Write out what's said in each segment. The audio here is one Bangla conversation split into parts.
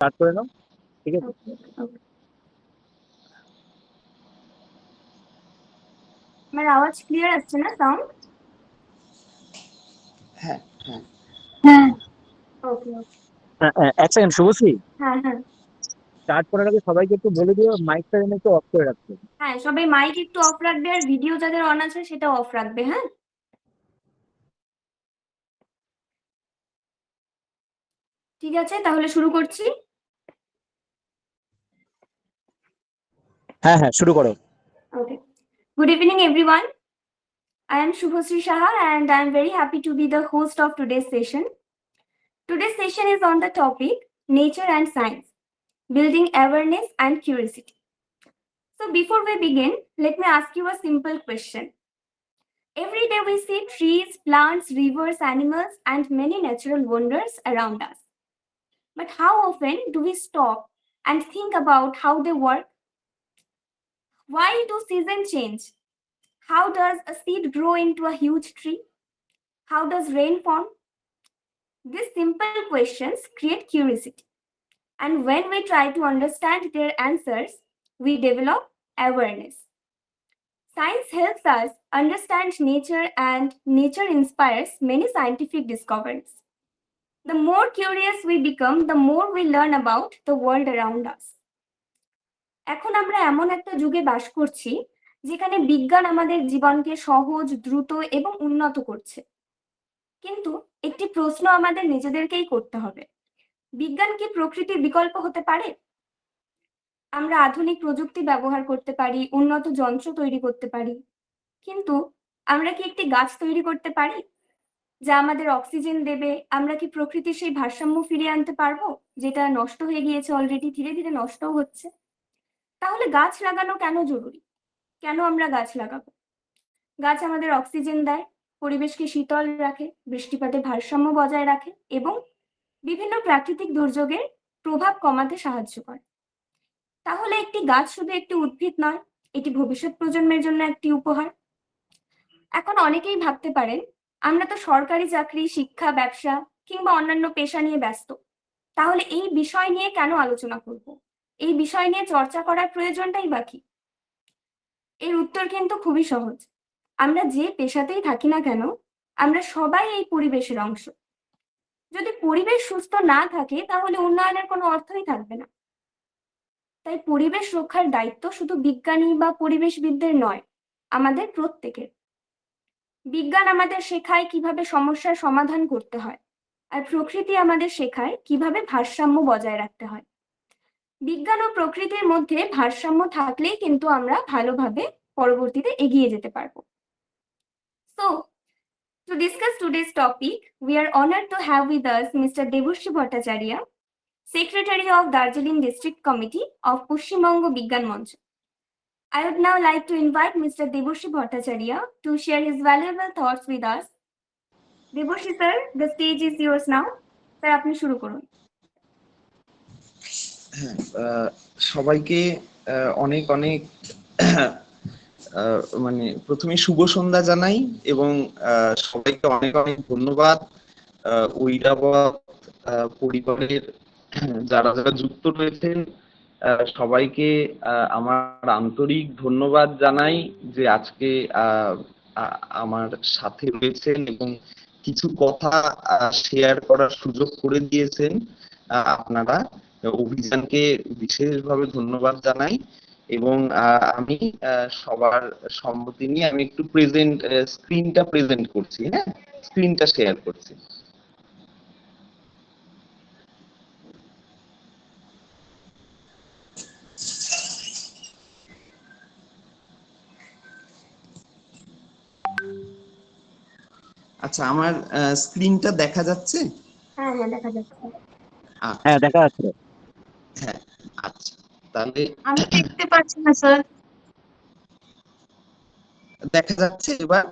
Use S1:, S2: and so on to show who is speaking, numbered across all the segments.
S1: স্টার্ট করে নাও, ঠিক আছে?
S2: আমার আওয়াজ ক্লিয়ার আসছে না? সাউন্ড?
S3: হ্যাঁ হ্যাঁ
S2: হ্যাঁ। ওকে।
S1: এক সেকেন্ড শুভশ্রী,
S2: হ্যাঁ হ্যাঁ
S1: স্টার্ট করার আগে সবাইকে একটু বলে দিও মাইকটা যেন একটু অফ করে রাখতে।
S2: হ্যাঁ, সবাই মাইক একটু অফ রাখবে আর ভিডিও যাদের অন আছে সেটা অফ রাখবে। হ্যাঁ, ঠিক আছে, তাহলে শুরু করছি।
S1: হ্যাঁ হ্যাঁ, শুরু করো।
S2: Okay. Good evening, everyone. I am Shubhasri Shaha and I am very happy to be the host of today's session. Today's session is on the topic Nature and Science, Building Awareness and Curiosity. So before we begin, let me ask you a simple question. Every day we see trees, plants, rivers, animals, and many natural wonders around us. But how often do we stop and think about how they work? Why do seasons change? How does a seed grow into a huge tree? How does rain form? These simple questions create curiosity. And when we try to understand their answers, we develop awareness. Science helps us understand nature, and nature inspires many scientific discoveries. The more curious we become, the more we learn about the world around us. এখন আমরা এমন একটা যুগে বাস করছি যেখানে বিজ্ঞান আমাদের জীবনকে সহজ, দ্রুত এবং উন্নত করছে। কিন্তু একটি প্রশ্ন আমাদের নিজেদেরকেই করতে হবে, বিজ্ঞান কি প্রকৃতির বিকল্প হতে পারে? আমরা আধুনিক প্রযুক্তি ব্যবহার করতে পারি, উন্নত যন্ত্র তৈরি করতে পারি, কিন্তু আমরা কি একটি গাছ তৈরি করতে পারি যা আমাদের অক্সিজেন দেবে? আমরা কি প্রকৃতির সেই ভারসাম্য ফিরিয়ে আনতে পারবো যেটা নষ্ট হয়ে গিয়েছে, অলরেডি ধীরে ধীরে নষ্টও হচ্ছে? তাহলে গাছ লাগানো কেন জরুরি? কেন আমরা গাছ লাগাবো? গাছ আমাদের অক্সিজেন দেয়, পরিবেশকে শীতল রাখে, বৃষ্টিপাতে ভারসাম্য বজায় রাখে এবং বিভিন্ন প্রাকৃতিক দুর্যোগের প্রভাব কমাতে সাহায্য করে। তাহলে একটি গাছ শুধু একটি উদ্ভিদ নয়, এটি ভবিষ্যৎ প্রজন্মের জন্য একটি উপহার। এখন অনেকেই ভাবতে পারেন, আমরা তো সরকারি চাকরি, শিক্ষা, ব্যবসা কিংবা অন্যান্য পেশা নিয়ে ব্যস্ত, তাহলে এই বিষয় নিয়ে কেন আলোচনা করব? এই বিষয় নিয়ে চর্চা করার প্রয়োজনটাই বা কি? এর উত্তর কিন্তু খুবই সহজ। আমরা যে পেশাতেই থাকি না কেন, আমরা সবাই এই পরিবেশের অংশ। যদি পরিবেশ সুস্থ না থাকে তাহলে উন্নয়নের কোনো অর্থই থাকবে না। তাই পরিবেশ রক্ষার দায়িত্ব শুধু বিজ্ঞানী বা পরিবেশবিদদের নয়, আমাদের প্রত্যেকের। বিজ্ঞান আমাদের শেখায় কিভাবে সমস্যার সমাধান করতে হয়, আর প্রকৃতি আমাদের শেখায় কিভাবে ভারসাম্য বজায় রাখতে হয়। বিজ্ঞান ও প্রকৃতির মধ্যে ভারসাম্য থাকলেই কিন্তু আমরা ভালোভাবে পরবর্তীতে এগিয়ে যেতে পারবো। So, to discuss today's topic, we are honored to have with us Mr. Debashri Bhattacharya, Secretary of Darjeeling District Committee of Paschim Bongo Bigyan Manch. I would now like to invite Mr. Debashri Bhattacharya to share his valuable thoughts with us. Debashri sir, the stage is yours now. Sir, আপনি শুরু করুন।
S3: সবাইকে অনেক অনেক মানে প্রথমে শুভ সন্ধ্যা জানাই এবং সবাইকে অনেক অনেক ধন্যবাদ। ঐরাবত পরিবারের যারা যারা যুক্ত রয়েছেন সবাইকে আমার আন্তরিক ধন্যবাদ জানাই যে আজকে আমার সাথে রয়েছেন এবং কিছু কথা শেয়ার করার সুযোগ করে দিয়েছেন। আপনারা অভিযানকে বিশেষভাবে ধন্যবাদ জানাই এবং আমি সবার সম্মতি নিয়ে আমি একটু স্ক্রিনটা প্রেজেন্ট করছি। হ্যাঁ, স্ক্রিনটা শেয়ার করছি। আচ্ছা, আমার স্ক্রিনটা দেখা যাচ্ছে?
S2: হ্যাঁ হ্যাঁ, দেখা যাচ্ছে।
S1: হ্যাঁ, দেখা যাচ্ছে।
S3: হ্যাঁ, আচ্ছা, তাহলে
S2: আমি দেখতে পাচ্ছি না স্যার।
S3: দেখা যাচ্ছে এবার?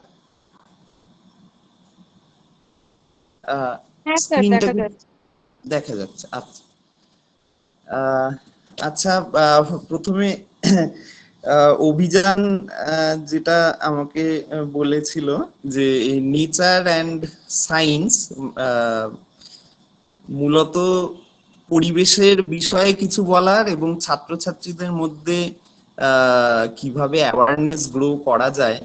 S2: হ্যাঁ স্যার,
S3: স্ক্রিনটা
S2: দেখা যাচ্ছে।
S3: দেখা যাচ্ছে। আচ্ছা আচ্ছা, প্রথমে অভিযান যেটা আমাকে বলেছিল যে নেচার অ্যান্ড সায়েন্স মূলত পরিবেশের বিষয়ে কিছু বলার এবং ছাত্রছাত্রীদের মধ্যে কিভাবে অ্যাওয়ারনেস গ্রো করা যায়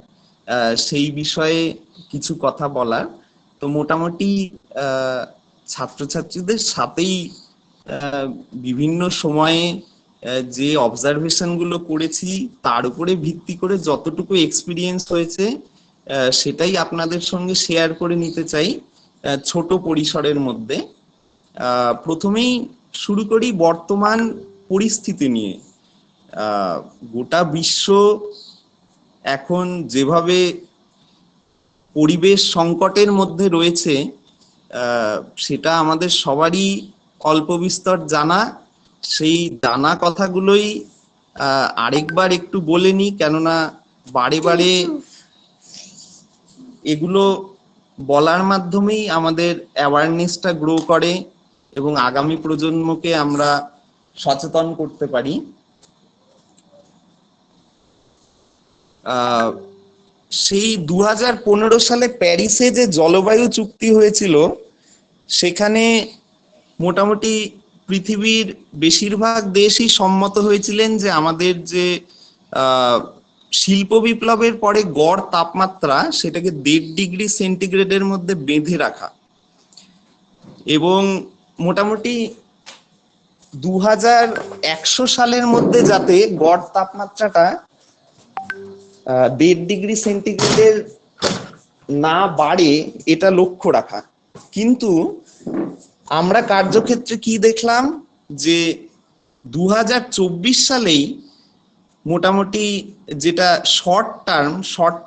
S3: সেই বিষয়ে কিছু কথা বলার। তো মোটামুটি ছাত্রছাত্রীদের সাথেই বিভিন্ন সময়ে যে অবজারভেশন গুলো করেছি তার উপরে ভিত্তি করে যতটুকু এক্সপিরিয়েন্স হয়েছে সেটাই আপনাদের সঙ্গে শেয়ার করে নিতে চাই ছোট পরিসরের মধ্যে। প্রথমেই শুরু করি বর্তমান পরিস্থিতি নিয়ে। গোটা বিশ্ব এখন যেভাবে পরিবেশ সংকটের মধ্যে রয়েছে সেটা আমাদের সবারই অল্প বিস্তর জানা। সেই জানা কথাগুলোই আরেকবার একটু বলে নিই, কেননা বারে বারে এগুলো বলার মাধ্যমেই আমাদের অ্যাওয়ারনেসটা গ্রো করে এবং আগামী প্রজন্মকে আমরা সচেতন করতে পারি। সেই 2015 সালে প্যারিসে যে জলবায়ু চুক্তি হয়েছিল সেখানে মোটামুটি পৃথিবীর বেশিরভাগ দেশই সম্মত হয়েছিলেন যে আমাদের যে শিল্প বিপ্লবের পরে গড় তাপমাত্রা সেটাকে 1.5 ডিগ্রি সেন্টিগ্রেডের মধ্যে বেঁধে রাখা, এবং মোটামুটি 2100 সালের মধ্যে যাতে গড় তাপমাত্রাটা 1.5 ডিগ্রি সেন্টিগ্রেডের না বাড়ে এটা লক্ষ্য রাখা। কিন্তু আমরা কার্যক্ষেত্রে কি দেখলাম যে 2024 সালেই মোটামুটি যেটা শর্ট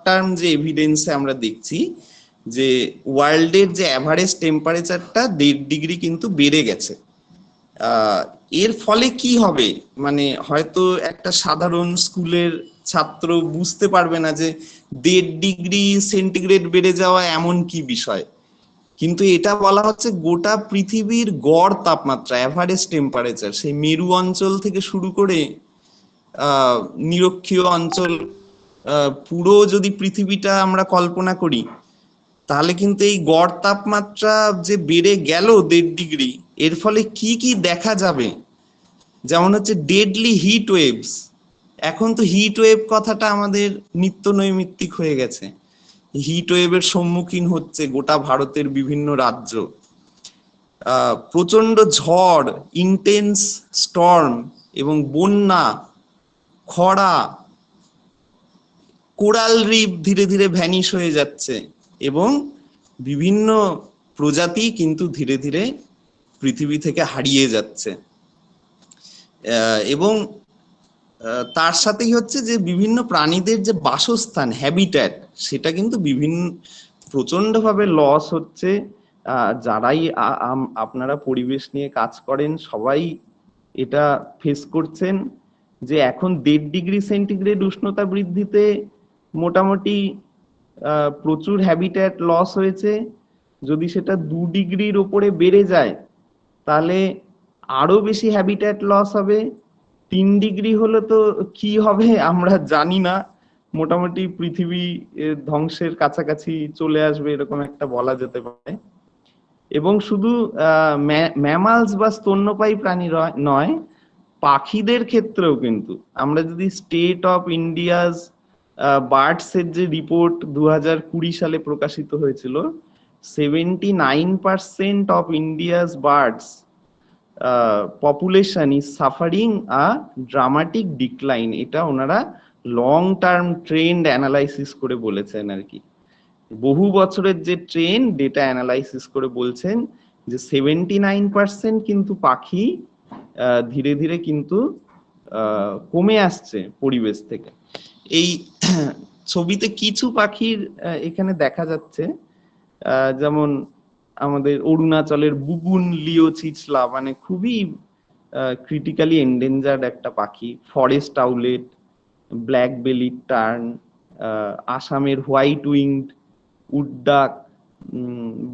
S3: টার্ম যে এভিডেন্সে আমরা দেখছি যে ওয়ার্ল্ডের যে অ্যাভারেজ টেম্পারেচারটা 1.5 ডিগ্রি কিন্তু বেড়ে গেছে। এর ফলে কি হবে, মানে হয়তো একটা সাধারণ স্কুলের ছাত্র বুঝতে পারবে না যে 1.5 ডিগ্রি সেন্টিগ্রেড বেড়ে যাওয়া এমন কি বিষয়, কিন্তু এটা বলা হচ্ছে গোটা পৃথিবীর গড় তাপমাত্রা, অ্যাভারেজ টেম্পারেচার, সেই মেরু অঞ্চল থেকে শুরু করে নিরক্ষীয় অঞ্চল, পুরো যদি পৃথিবীটা আমরা কল্পনা করি তাহলে কিন্তু এই গড় তাপমাত্রা যে বেড়ে গেল 1.5 ডিগ্রি, এর ফলে কি কি দেখা যাবে, যেমন হচ্ছে ডেডলি হিট ওয়েভস। এখন তো হিট ওয়েভ কথাটা আমাদের নিত্য নৈমিত্তিক হয়ে গেছে। হিট ওয়েভের সম্মুখীন হচ্ছে গোটা ভারতের বিভিন্ন রাজ্য। প্রচন্ড ঝড়, ইন্টেন্স স্টর্ম এবং বন্যা, খরা, কোরাল রিফ ধীরে ধীরে ভ্যানিশ হয়ে যাচ্ছে এবং বিভিন্ন প্রজাতি কিন্তু ধীরে ধীরে পৃথিবী থেকে হারিয়ে যাচ্ছে। এবং তার সাথেই হচ্ছে যে বিভিন্ন প্রাণীদের যে বাসস্থান, হ্যাবিট্যাট, সেটা কিন্তু বিভিন্ন প্রচন্ডভাবে লস হচ্ছে। যারাই আপনারা পরিবেশ নিয়ে কাজ করেন সবাই এটা ফেস করছেন যে এখন 1.5 ডিগ্রি সেন্টিগ্রেড উষ্ণতা বৃদ্ধিতে মোটামুটি প্রচুর হ্যাবিট্যাট লস হয়েছে। যদি সেটা 2 ডিগ্রির উপরে বেড়ে যায় তাহলে আরো বেশি হ্যাবিট্যাট লস হবে। 3 ডিগ্রি হলে তো কি হবে আমরা জানি না, মোটামুটি পৃথিবী ধ্বংসের কাছাকাছি চলে আসবে এরকম একটা বলা যেতে পারে। এবং শুধু ম্যামালস বা স্তন্যপায়ী প্রাণী নয়, পাখিদের ক্ষেত্রেও কিন্তু আমরা যদি স্টেট অফ ইন্ডিয়াজ বার্ডস এর যে রিপোর্ট 2020 সালে প্রকাশিত হয়েছিল, 79% of India's birds population is suffering a dramatic decline. এটা ওনারা লং টার্ম ট্রেন্ড অ্যানালাইসিস করে বলেছেন আর কি, বহু বছরের যে ট্রেন্ড ডেটা অ্যানালাইসিস করে বলছেন যে 79% কিন্তু পাখি ধীরে ধীরে কিন্তু কমে আসছে পরিবেশ থেকে। এই ছবিতে কিছু পাখির এখানে দেখা যাচ্ছে, যেমন আমাদের অরুণাচলের বুগুন লিও চিচলা, মানে খুবই ক্রিটিক্যালি এন্ডেঞ্জার্ড একটা পাখি। ফরেস্ট আউলেট, ব্ল্যাক বেলি টার্ন, আসামের হোয়াইট উইংড উডডাক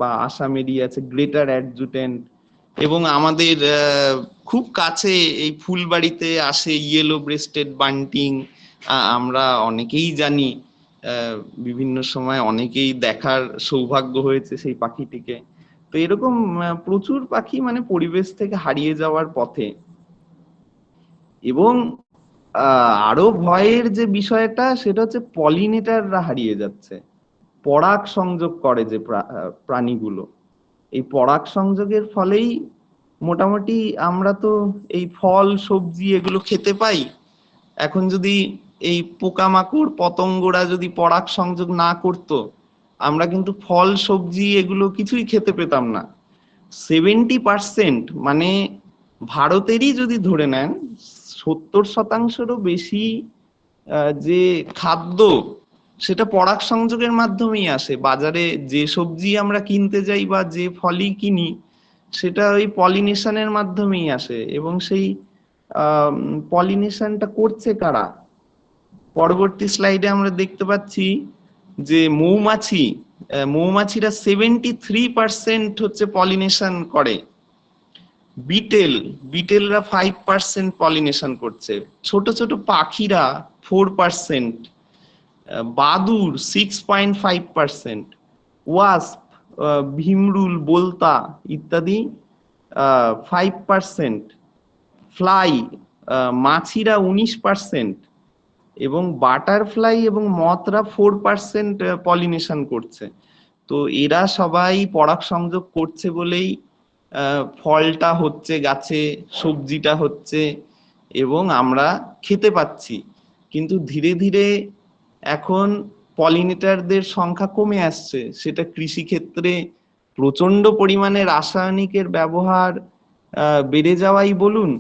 S3: বা আসামেরই আছে গ্রেটার অ্যাডজুটেন্ট, এবং আমাদের খুব কাছে এই ফুলবাড়িতে আসে ইয়েলো ব্রেস্টেড বান্টিং। আমরা অনেকেই জানি, বিভিন্ন সময় অনেকেই দেখার সৌভাগ্য হয়েছে সেই পাখিটিকে। তো এরকম প্রচুর পাখি মানে পরিবেশ থেকে হারিয়ে যাওয়ার পথে। এবং আরো ভয়ের যে বিষয়টা সেটা হচ্ছে পলিনেটাররা হারিয়ে যাচ্ছে। পরাগ সংযোগ করে যে প্রাণীগুলো, এই পরাগ সংযোগের ফলেই মোটামুটি আমরা তো এই ফল সবজি এগুলো খেতে পাই। এখন যদি এই পোকামাকড় পতঙ্গরা যদি পরাগ সংযোগ না করতো, আমরা কিন্তু ফল সবজি এগুলো কিছুই খেতে পেতাম না। 70% মানে ভারতেরই যদি ধরে নেন 70%-রও বেশি যে খাদ্য সেটা পরাগ সংযোগের মাধ্যমেই আসে। বাজারে যে সবজি আমরা কিনতে যাই বা যে ফলই কিনি সেটা ওই পলিনেশনের মাধ্যমেই আসে। এবং সেই পলিনেশনটা করছে কারা? পরবর্তী স্লাইডে আমরা দেখতে পাচ্ছি যে মৌমাছিরা 73% হচ্ছে পলিনেশন করে। বিটেলরা 5% পলিনেশন করছে। ছোট ছোট পাখিরা 4%, বাদুড় 6.5%, ওয়াস্প ভিমরুল বোলতা ইত্যাদি 5%, ফ্লাই মাছিরা 19%, এবং বাটারফ্লাই এবং মথরা 4% পলিনেশন করছে। তো এরা সবাই পরাগ সংযোগ করছে বলেই ফলটা হচ্ছে গাছে, সবজিটা হচ্ছে এবং আমরা খেতে পাচ্ছি। কিন্তু ধীরে ধীরে এখন পলিনেটারদের সংখ্যা কমে আসছে। সেটা কৃষিক্ষেত্রে প্রচন্ড পরিমাণে রাসায়নিকের ব্যবহার বেড়ে যাওয়াই বলুন,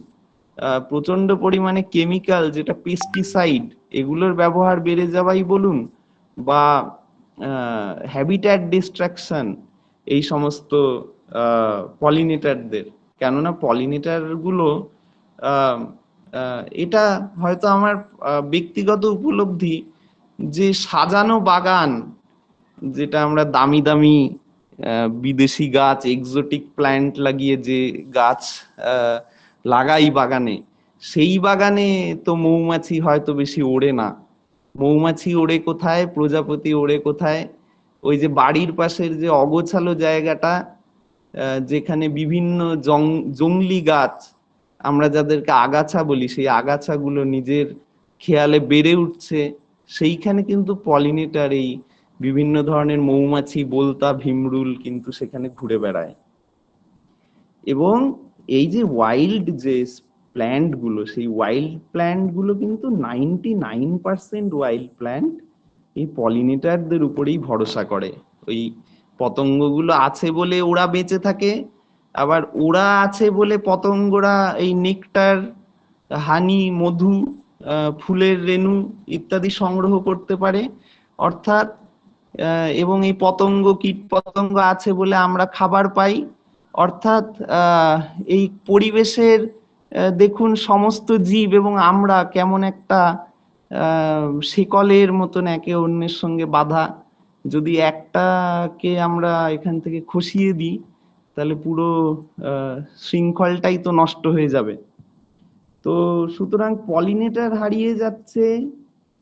S3: প্রচন্ড পরিমাণে কেমিক্যাল যেটা পেস্টিসাইড এগুলোর ব্যবহার বেড়ে যাওয়াই বলুন, বা হ্যাবিট্যাট ডিস্ট্রাকশন এই সমস্ত পলিনেটারদের। কেননা পলিনেটার গুলো এটা হয়তো আমার ব্যক্তিগত উপলব্ধি যে সাজানো বাগান, যেটা আমরা দামি দামি বিদেশি গাছ এক্সোটিক প্ল্যান্ট লাগিয়ে যে গাছ লাগাই বাগানে, সেই বাগানে তো মৌমাছি হয়তো বেশি ওড়ে না। মৌমাছি ওড়ে কোথায়, প্রজাপতি ওড়ে কোথায়? ওই যে বাড়ির পাশের যে অগোছালো জায়গাটা, যেখানে বিভিন্ন জংলি গাছ, আমরা যাদেরকে আগাছা বলি, সেই আগাছাগুলো নিজের খেয়ালে বেড়ে উঠছে, সেইখানে কিন্তু পলিনেটার এই বিভিন্ন ধরনের মৌমাছি বোলতা ভিমরুল কিন্তু সেখানে ঘুরে বেড়ায়। এবং এই যে ওয়াইল্ড যে প্ল্যান্ট গুলো, সেই ওয়াইল্ড প্ল্যান্ট গুলো কিন্তু 99% ওয়াইল্ড প্ল্যান্ট এই পলিনেটারদের উপরেই ভরসা করে। ওই পতঙ্গগুলো আছে বলে ওরা বেঁচে থাকে, আবার ওরা আছে বলে পতঙ্গরা এই নেকটার, হানি, মধু, ফুলের রেণু ইত্যাদি সংগ্রহ করতে পারে। অর্থাৎ এবং এই পতঙ্গ কীট পতঙ্গ আছে বলে আমরা খাবার পাই। অর্থাৎ এই পরিবেশের দেখুন সমস্ত জীব এবং আমরা কেমন একটা শিকলের মতন একে অন্যের সঙ্গে বাঁধা। যদি একটাকে আমরা এখান থেকে খসিয়ে দিই তাহলে পুরো শৃঙ্খলটাই তো নষ্ট হয়ে যাবে। তো সুতরাং পলিনেটার হারিয়ে যাচ্ছে,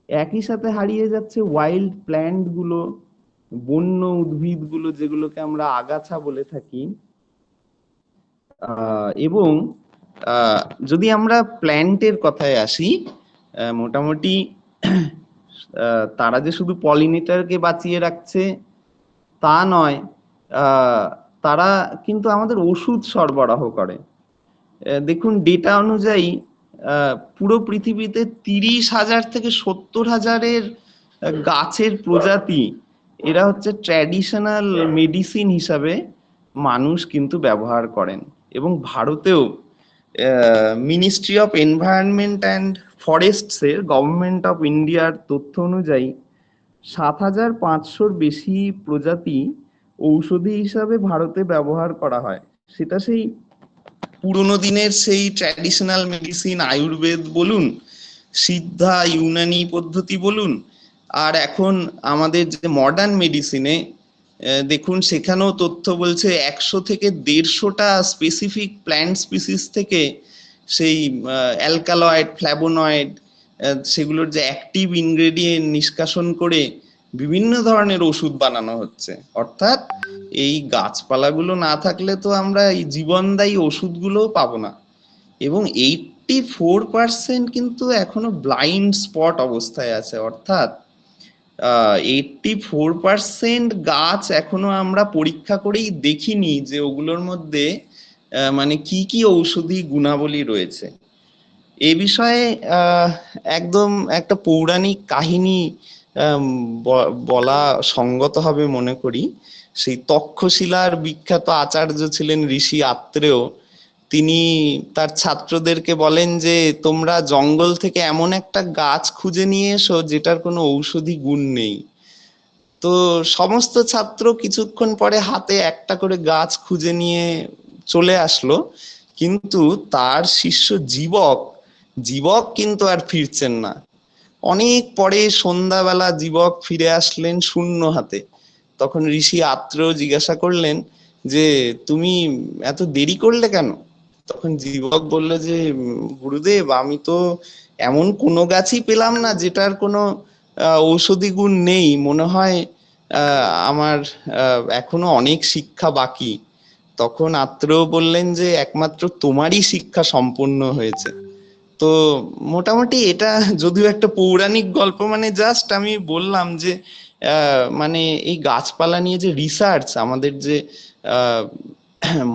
S3: একই সাথে হারিয়ে যাচ্ছে ওয়াইল্ড প্ল্যান্ট গুলো, বন্য উদ্ভিদ গুলো যেগুলোকে আমরা আগাছা বলে থাকি। এবং যদি আমরা প্ল্যান্টের কথায় আসি, মোটামুটি তারা যে শুধু পলিনেটারকে বাঁচিয়ে রাখছে তা নয়, তারা কিন্তু আমাদের ওষুধ সরবরাহ করে। দেখুন ডেটা অনুযায়ী পুরো পৃথিবীতে 30,000 থেকে 70,000-এর গাছের প্রজাতি এরা হচ্ছে ট্র্যাডিশনাল মেডিসিন হিসাবে মানুষ কিন্তু ব্যবহার করেন। এবং ভারতেও ministry of environment and forests এর গভর্নমেন্ট অফ ইন্ডিয়ার তথ্য অনুযায়ী 7,500-র বেশি প্রজাতি ঔষধি হিসাবে ভারতে ব্যবহার করা হয়। সেটা সেই পুরোনো দিনের সেই ট্র্যাডিশনাল মেডিসিন, আয়ুর্বেদ বলুন, সিদ্ধা ইউনানি পদ্ধতি বলুন, আর এখন আমাদের যে মডার্ন মেডিসিনে দেখুন সেখানেও তথ্য বলছে 100 থেকে 150টা স্পেসিফিক প্ল্যান্ট স্পিসিস থেকে সেই অ্যালকালয়েড, ফ্ল্যাভোনয়েড, সেগুলোর যে অ্যাক্টিভ ইনগ্রেডিয়েন্ট নিষ্কাশন করে বিভিন্ন ধরনের ওষুধ বানানো হচ্ছে। অর্থাৎ এই গাছপালাগুলো না থাকলে তো আমরা এই জীবনদায়ী ওষুধগুলো পাবো না। এবং 84% কিন্তু এখনো ব্লাইন্ড স্পট অবস্থায় আছে। অর্থাৎ 84% গাছ এখনো আমরা পরীক্ষা করেই দেখিনি যে ওগুলোর মধ্যে মানে কি কি ঔষধি গুণাবলী রয়েছে। এ বিষয়ে একদম একটা পৌরাণিক কাহিনী বলা সঙ্গত হবে মনে করি। সেই তক্ষশিলার বিখ্যাত আচার্য ছিলেন ঋষি আত্রেয়। তিনি তার ছাত্রদেরকে বলেন যে তোমরা জঙ্গল থেকে এমন একটা গাছ খুঁজে নিয়ে এসো যেটার কোনো ঔষধি গুণ নেই। তো সমস্ত ছাত্র কিছুক্ষণ পরে হাতে একটা করে গাছ খুঁজে নিয়ে চলে আসলো, কিন্তু তার শিষ্য জীবক কিন্তু আর ফিরছেন না। অনেক পরে সন্ধ্যাবেলা জীবক ফিরে আসলেন শূন্য হাতে। তখন ঋষি আত্রেয় জিজ্ঞাসা করলেন যে তুমি এত দেরি করলে কেন? তখন জীবক বলল যে গুরুদেব, আমি তো এমন কোনো গাছই পেলাম না যেটার কোনো ঔষধি গুণ নেই। মনে হয় আমার এখনো অনেক শিক্ষা বাকি। তখন আত্রেয় বললেন যে একমাত্র তোমারই শিক্ষা সম্পূর্ণ হয়েছে। তো মোটামুটি এটা যদিও একটা পৌরাণিক গল্প, মানে জাস্ট আমি বললাম যে মানে এই গাছপালা নিয়ে যে রিসার্চ, আমাদের যে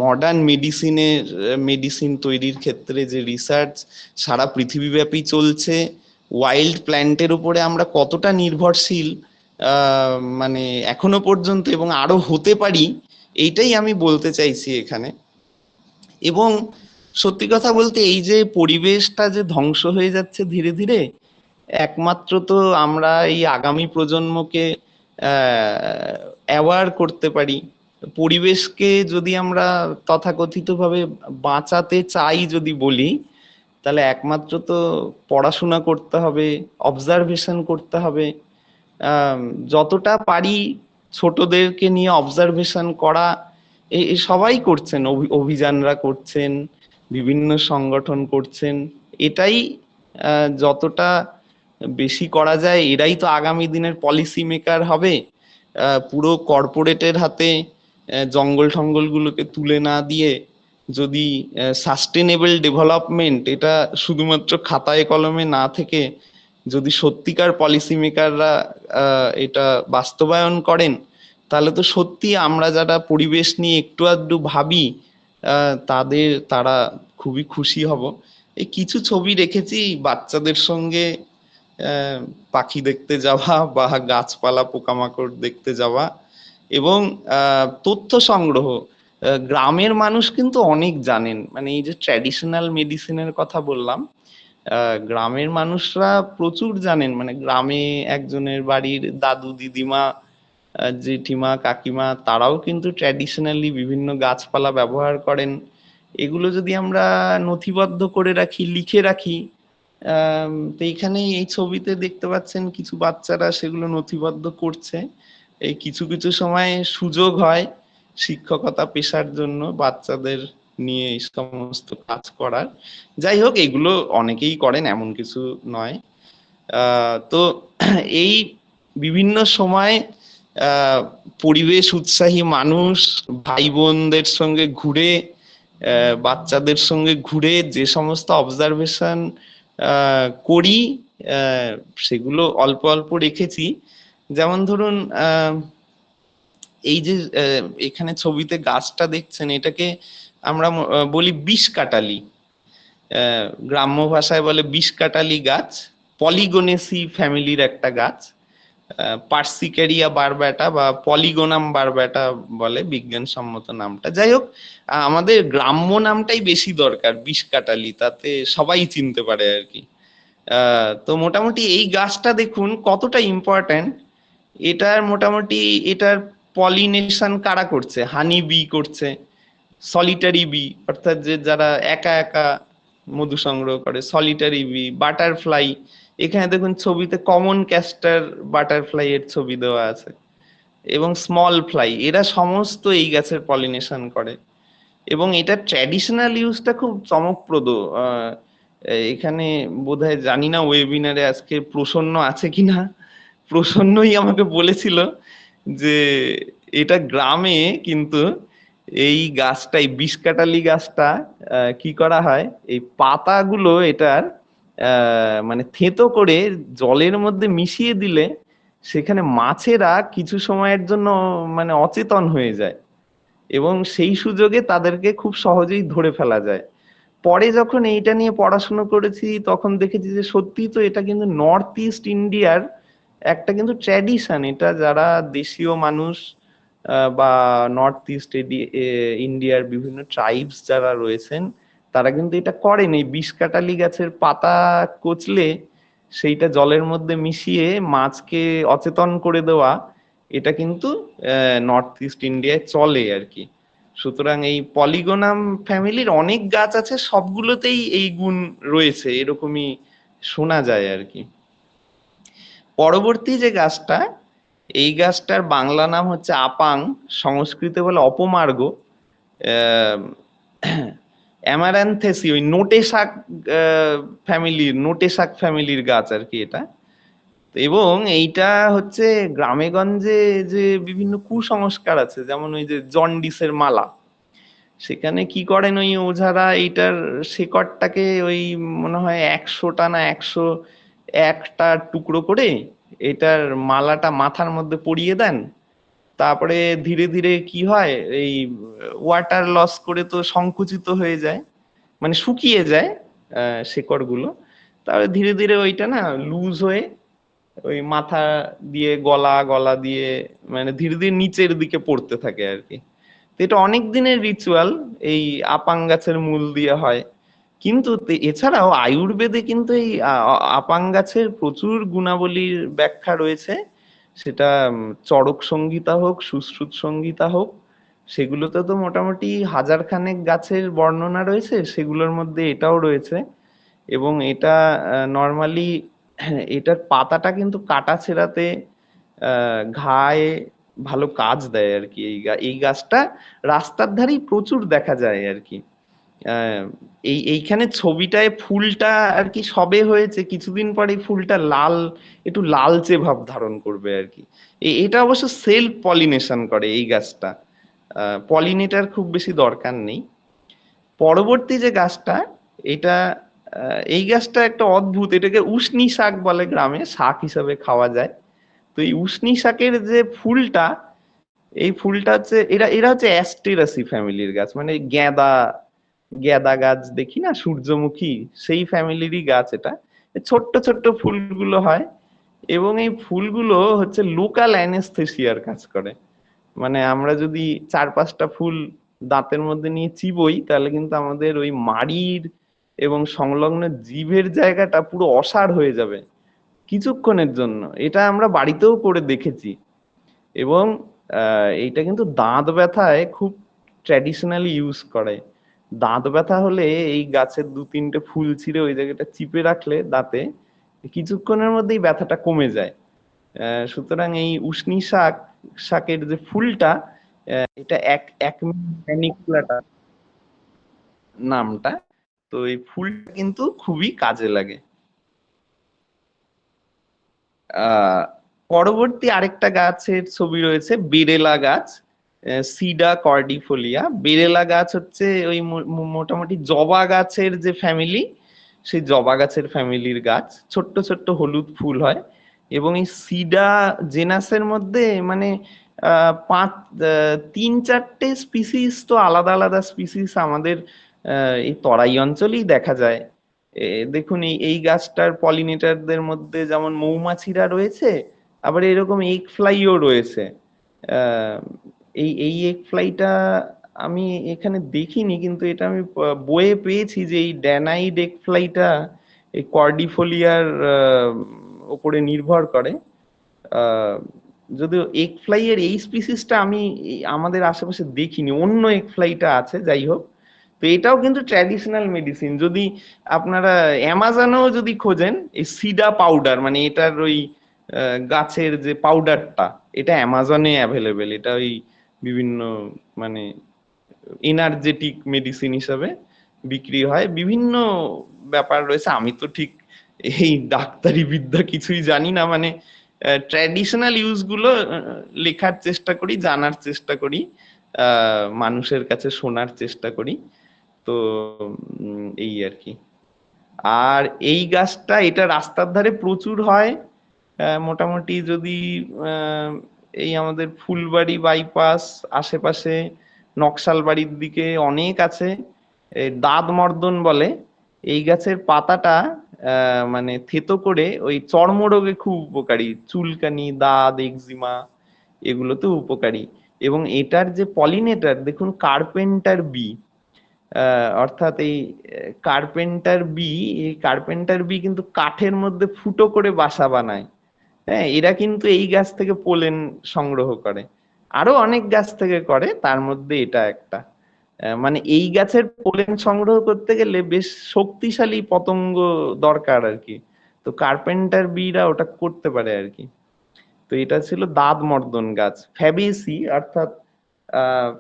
S3: মডার্ন মেডিসিন তৈরির ক্ষেত্রে যে রিসার্চ সারা পৃথিবীব্যাপী চলছে, ওয়াইল্ড প্ল্যান্টের উপরে আমরা কতটা নির্ভরশীল মানে এখনো পর্যন্ত, এবং আরো হতে পারি, এইটাই আমি বলতে চাইছি এখানে। এবং সত্যি কথা বলতে এই যে পরিবেশটা যে ধ্বংস হয়ে যাচ্ছে ধীরে ধীরে, একমাত্র তো আমরা এই আগামী প্রজন্মকে অ্যাওয়ার করতে পারি। পরিবেশকে যদি আমরা তথাকথিতভাবে বাঁচাতে চাই যদি বলি, তাহলে একমাত্র তো পড়াশোনা করতে হবে, অবজারভেশন করতে হবে। যতটা পারি ছোটদেরকে নিয়ে অবজারভেশন করা, এই সবাই করছেন, অভিযানরা করছেন, বিভিন্ন সংগঠন করছেন। এটাই যতটা বেশি করা যায়, এরাই তো আগামী দিনের পলিসি মেকার হবে। পুরো কর্পোরেটের হাতে জঙ্গল টঙ্গল গুলোকে তুলে না দিয়ে যদি সাস্টেনেবল ডেভেলপমেন্ট এটা শুধুমাত্র খাতায় কলমে না থেকে যদি সত্যিকার পলিসি মেকাররা এটা বাস্তবায়ন করেন, তাহলে তো সত্যি আমরা যারা পরিবেশ নিয়ে একটু আধটু ভাবি তারা খুবই খুশি হব। এই কিছু ছবি রেখেছি বাচ্চাদের সঙ্গে পাখি দেখতে যাওয়া বা গাছপালা পোকামাকড় দেখতে যাওয়া এবং তথ্য সংগ্রহ। গ্রামের মানুষ কিন্তু অনেক জানেন, মানে এই যে ট্র্যাডিশনাল মেডিসিনের কথা বললাম, গ্রামের মানুষরা প্রচুর জানেন। মানে গ্রামে একজনের বাড়ির দাদু দিদিমা জেঠিমা কাকিমা তারাও কিন্তু ট্র্যাডিশনালি বিভিন্ন গাছপালা ব্যবহার করেন। এগুলো যদি আমরা নথিবদ্ধ করে রাখি, লিখে রাখি, তো এইখানে এই ছবিতে দেখতে পাচ্ছেন কিছু বাচ্চারা সেগুলো নথিবদ্ধ করছে। এই কিছু কিছু সময় সুযোগ হয় শিক্ষকতা পেশার জন্য বাচ্চাদের নিয়ে এই সমস্ত কাজ করার। যাই হোক, এগুলো অনেকেই করেন, এমন কিছু নয়। তো এই বিভিন্ন সময় পরিবেশ উৎসাহী মানুষ ভাই বোনদের সঙ্গে ঘুরে, বাচ্চাদের সঙ্গে ঘুরে যে সমস্ত অবজারভেশন করি, সেগুলো অল্প অল্প রেখেছি। যেমন ধরুন এই যে এখানে ছবিতে গাছটা দেখছেন, এটাকে আমরা বলি বিষকাটালি, গ্রাম্য ভাষায় বলে বিষকাটালি গাছ। পলিগোনেসি ফ্যামিলির একটা গাছ, পার্সিক্যারিয়া বারব্যাটা বা পলিগোনাম বারব্যাটা বলে বিজ্ঞানসম্মত নামটা। যাই হোক, আমাদের গ্রাম্য নামটাই বেশি দরকার, বিষকাটালি, তাতে সবাই চিনতে পারে আর কি। তো মোটামুটি এই গাছটা দেখুন কতটা ইম্পর্ট্যান্ট। এটার পলিনেশন কারা করছে? হানি বি করছে, সলিটারি বি অর্থাৎ যে যারা একা একা মধু সংগ্রহ করে, সলিটারি বি, বাটারফ্লাই। এখানে দেখুন ছবিতে কমন ক্যাস্টার বাটারফ্লাই এর ছবি দেওয়া আছে, এবং স্মল ফ্লাই, এরা সমস্ত এই গাছের পলিনেশন করে। এবং এটা ট্র্যাডিশনাল ইউজটা খুব চমকপ্রদ। এখানে বোধহয় জানি না ওয়েবিনারে আজকে প্রসন্ন আছে কিনা, প্রসন্নই আমাকে বলেছিল যে এটা গ্রামে কিন্তু এই গাছটা, এই বিষকাটালি গাছটা কি করা হয়, এই পাতাগুলো এটার মানে থেঁতো করে জলের মধ্যে মিশিয়ে দিলে সেখানে মাছেরা কিছু সময়ের জন্য মানে অচেতন হয়ে যায় এবং সেই সুযোগে তাদেরকে খুব সহজেই ধরে ফেলা যায়। পরে যখন এইটা নিয়ে পড়াশোনা করেছি তখন দেখেছি যে সত্যি তো এটা কিন্তু নর্থ ইস্ট ইন্ডিয়ার একটা কিন্তু ট্র্যাডিশন। এটা যারা দেশীয় মানুষ বা নর্থ ইস্ট ইন্ডিয়ার বিভিন্ন ট্রাইবস যারা রয়েছেন তারা কিন্তু এটা করেন। এই বিষকাটালি গাছের পাতা কচলে সেইটা জলের মধ্যে মিশিয়ে মাছকে অচেতন করে দেওয়া, এটা কিন্তু নর্থ ইস্ট ইন্ডিয়ায় চলে আর কি। সুতরাং এই পলিগোনাম ফ্যামিলির অনেক গাছ আছে, সবগুলোতেই এই গুণ রয়েছে এরকমই শোনা যায় আর কি। পরবর্তী যে গাছটা, এই গাছটার বাংলা নাম হচ্ছে আপাং, সংস্কৃতে বলে অপমার্গ। অ্যামারান্থেসি, ওই নোটে শাক ফ্যামিলির গাছ আর কি এটা। এবং এইটা হচ্ছে গ্রামে গঞ্জে যে বিভিন্ন কুসংস্কার আছে, যেমন ওই যে জন্ডিসের মালা, সেখানে কি করেন ওই ওঝারা এইটার শেকড়টাকে ওই মনে হয় 100টা না 101টা টুকরো করে এটার মালাটা মাথার মধ্যে পরিয়ে দেন। তারপরে ধীরে ধীরে কি হয়, এই ওয়াটার লস করে তো সংকুচিত হয়ে যায়, মানে শুকিয়ে যায় শেকড়গুলো। তারপরে ধীরে ধীরে ওইটা না লুজ হয়ে ওই মাথা দিয়ে গলা দিয়ে মানে ধীরে ধীরে নিচের দিকে পড়তে থাকে আর কি। তো এটা অনেক দিনের রিচুয়াল, এই আপাং গাছের মূল দিয়ে হয়। কিন্তু এছাড়াও আয়ুর্বেদে কিন্তু এই আপাং গাছের প্রচুর গুণাবলীর ব্যাখ্যা রয়েছে। সেটা চরক সংহিতা হোক, সুশ্রুত সংহিতা হোক, সেগুলোতে তো মোটামুটি 1000 খানেক গাছের বর্ণনা রয়েছে, সেগুলোর মধ্যে এটাও রয়েছে। এবং এটা নর্মালি এটার পাতাটা কিন্তু কাটা ছেঁড়াতে, ঘায়ে ভালো কাজ দেয় আর কি। এই গাছটা রাস্তার ধারেই প্রচুর দেখা যায় আর কি। এইখানে ছবিটায় ফুলটা আর কি সবে হয়েছে, কিছুদিন পরে ফুলটা একটু লালচে ভাব ধারণ করবে আর কি। এটা অবশ্য সেলফ পলিনেশন করে এই গাছটা, পলিনেটার খুব বেশি দরকার নেই। পরবর্তী যে গাছটা, এটা এই গাছটা একটা অদ্ভুত, এটাকে উষ্ণি শাক বলে, গ্রামে শাক হিসাবে খাওয়া যায়। তো এই উষ্ণি শাকের যে ফুলটা, এই ফুলটা হচ্ছে এরা হচ্ছে অ্যাস্টেরাসি ফ্যামিলির গাছ, মানে গেদা গাছ দেখি না, সূর্যমুখী, সেই ফ্যামিলিরই গাছ এটা। ছোট্ট ছোট্ট ফুলগুলো হয় এবং এই ফুলগুলো হচ্ছে লোকাল অ্যানেস্থেসিয়ার কাজ করে। মানে আমরা যদি 4-5টা ফুল দাঁতের মধ্যে নিয়ে চিবোই তাহলে কিন্তু আমাদের ওই মাড়ির এবং সংলগ্ন জিভের জায়গাটা পুরো অসাড় হয়ে যাবে কিছুক্ষণের জন্য। এটা আমরা বাড়িতেও করে দেখেছি। এবং এইটা কিন্তু দাঁত ব্যথায় খুব ট্র্যাডিশনালি ইউজ করে। দাঁত ব্যথা হলে এই গাছের 2-3টে ফুল ছিঁড়ে ওই জায়গাটা চিপে রাখলে দাঁতে কিছুক্ষণের মধ্যেই ব্যথাটা কমে যায়। সুতরাং এই উষ্ণি শাকের যে ফুলটা, এটা এক ম্যানিকুলাটা নামটা, তো এই ফুলটা কিন্তু খুবই কাজে লাগে। পরবর্তী আরেকটা গাছের ছবি রয়েছে, বেরেলা গাছ, সিডা কর্ডিফোলিয়া। বেরেলা গাছ হচ্ছে ওই মোটামুটি জবা গাছের যে ফ্যামিলি, সেই জবা গাছের ফ্যামিলির গাছ, ছোট্ট ছোট্ট হলুদ ফুল হয়। এবং এই সিডা জেনাসের মধ্যে মানে 3-4টে স্পিসিস তো আলাদা আলাদা স্পিসিস আমাদের এই তরাই অঞ্চলেই দেখা যায়। দেখুন এই গাছটার পলিনেটারদের মধ্যে যেমন মৌমাছিরা রয়েছে, আবার এরকম এগ ফ্লাইও রয়েছে। এই এগ ফ্লাইটা আমি এখানে দেখিনি, কিন্তু এটা আমি বইয়ে পেয়েছি যে এই ড্যানাইড এগ ফ্লাইটা এই কর্ডিফোলিয়ার উপরে নির্ভর করে। যদিও এগ ফ্লাই এর এই স্পিসিসটা আমি আমাদের আশেপাশে দেখিনি, অন্য এগ ফ্লাইটা আছে, যাই হোক। তো এটাও কিন্তু ট্র্যাডিশনাল মেডিসিন। যদি আপনারা অ্যামাজনেও যদি খোঁজেন, এই সিডা পাউডার, মানে এটার ওই গাছের যে পাউডারটা, এটা অ্যামাজনে অ্যাভেলেবেল। এটা ওই বিভিন্ন মানে এনার্জেটিক মেডিসিন হিসাবে বিক্রি হয়। বিভিন্ন ব্যাপার রয়েছে, আমি তো ঠিক এই ডাক্তারি বিদ্যা কিছুই জানি না, মানে ট্র্যাডিশনাল ইউজ গুলো লেখার চেষ্টা করি, জানার চেষ্টা করি, মানুষের কাছে শোনার চেষ্টা করি। তো এই আর কি। আর এই গাছটা এটা রাস্তার ধারে প্রচুর হয়। মোটামুটি যদি আহ, এই আমাদের ফুলবাড়ি বাইপাস আশেপাশে নকশালবাড়ির দিকে অনেক আছে। এই দাঁত মর্দন বলে। এই গাছের পাতাটা মানে থেতো করে ওই চর্মরোগে খুব উপকারী, চুলকানি, দাঁত, এক্সিমা এগুলোতে উপকারী। এবং এটার যে পলিনেটার দেখুন, কার্পেন্টার বি, অর্থাৎ এই কার্পেন্টার বি কিন্তু কাঠের মধ্যে ফুটো করে বাসা বানায়। হ্যাঁ, এরা কিন্তু এই গাছ থেকে পোলেন সংগ্রহ করে। আরো অনেক গাছ থেকে করে, তার মধ্যে এটা একটা। মানে এই গাছের পোলেন সংগ্রহ করতে গেলে বেশ শক্তিশালী পতঙ্গ দরকার আর কি। তো কার্পেন্টার বিরা ওটা করতে পারে আর কি। তো এটা ছিল দাঁত মর্দন গাছ। ফ্যাবেসি অর্থাৎ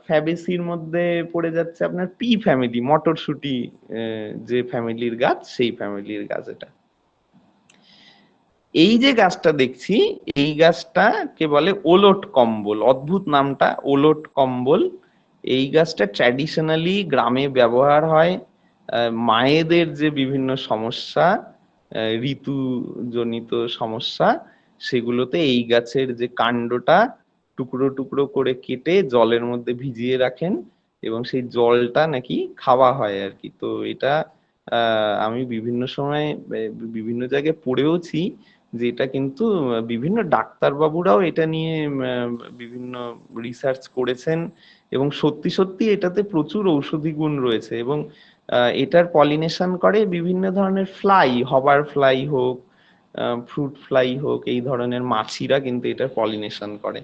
S3: ফ্যাবেসির মধ্যে পড়ে যাচ্ছে আপনার পি ফ্যামিলি, মটরশুটি যে ফ্যামিলির গাছ, সেই ফ্যামিলির গাছ এটা। এই যে গাছটা দেখছি, এই গাছটা কে বলে ওলট কম্বল। অদ্ভুত নামটা, ওলট কম্বল। এই গাছটা ট্র্যাডিশনালি গ্রামে ব্যবহার হয়। মায়েদের যে বিভিন্ন সমস্যা, ঋতুজনিত সমস্যা, সেগুলোতে এই গাছের যে কাণ্ডটা টুকরো টুকরো করে কেটে জলের মধ্যে ভিজিয়ে রাখেন এবং সেই জলটা নাকি খাওয়া হয় আর কি। তো এটা আমি বিভিন্ন সময় বিভিন্ন জায়গায় পড়েওছি যে এটা কিন্তু বিভিন্ন ডাক্তারবাবুরাও এটা নিয়ে বিভিন্ন রিসার্চ করেছেন এবং সত্যি সত্যি এটাতে প্রচুর ঔষধি গুণ রয়েছে। এবং এটার পলিনেশন করে বিভিন্ন ধরনের ফ্লাই, হবার ফ্লাই হোক, ফ্রুট ফ্লাই হোক, এই ধরনের মাছিরা কিন্তু এটার পলিনেশন করে।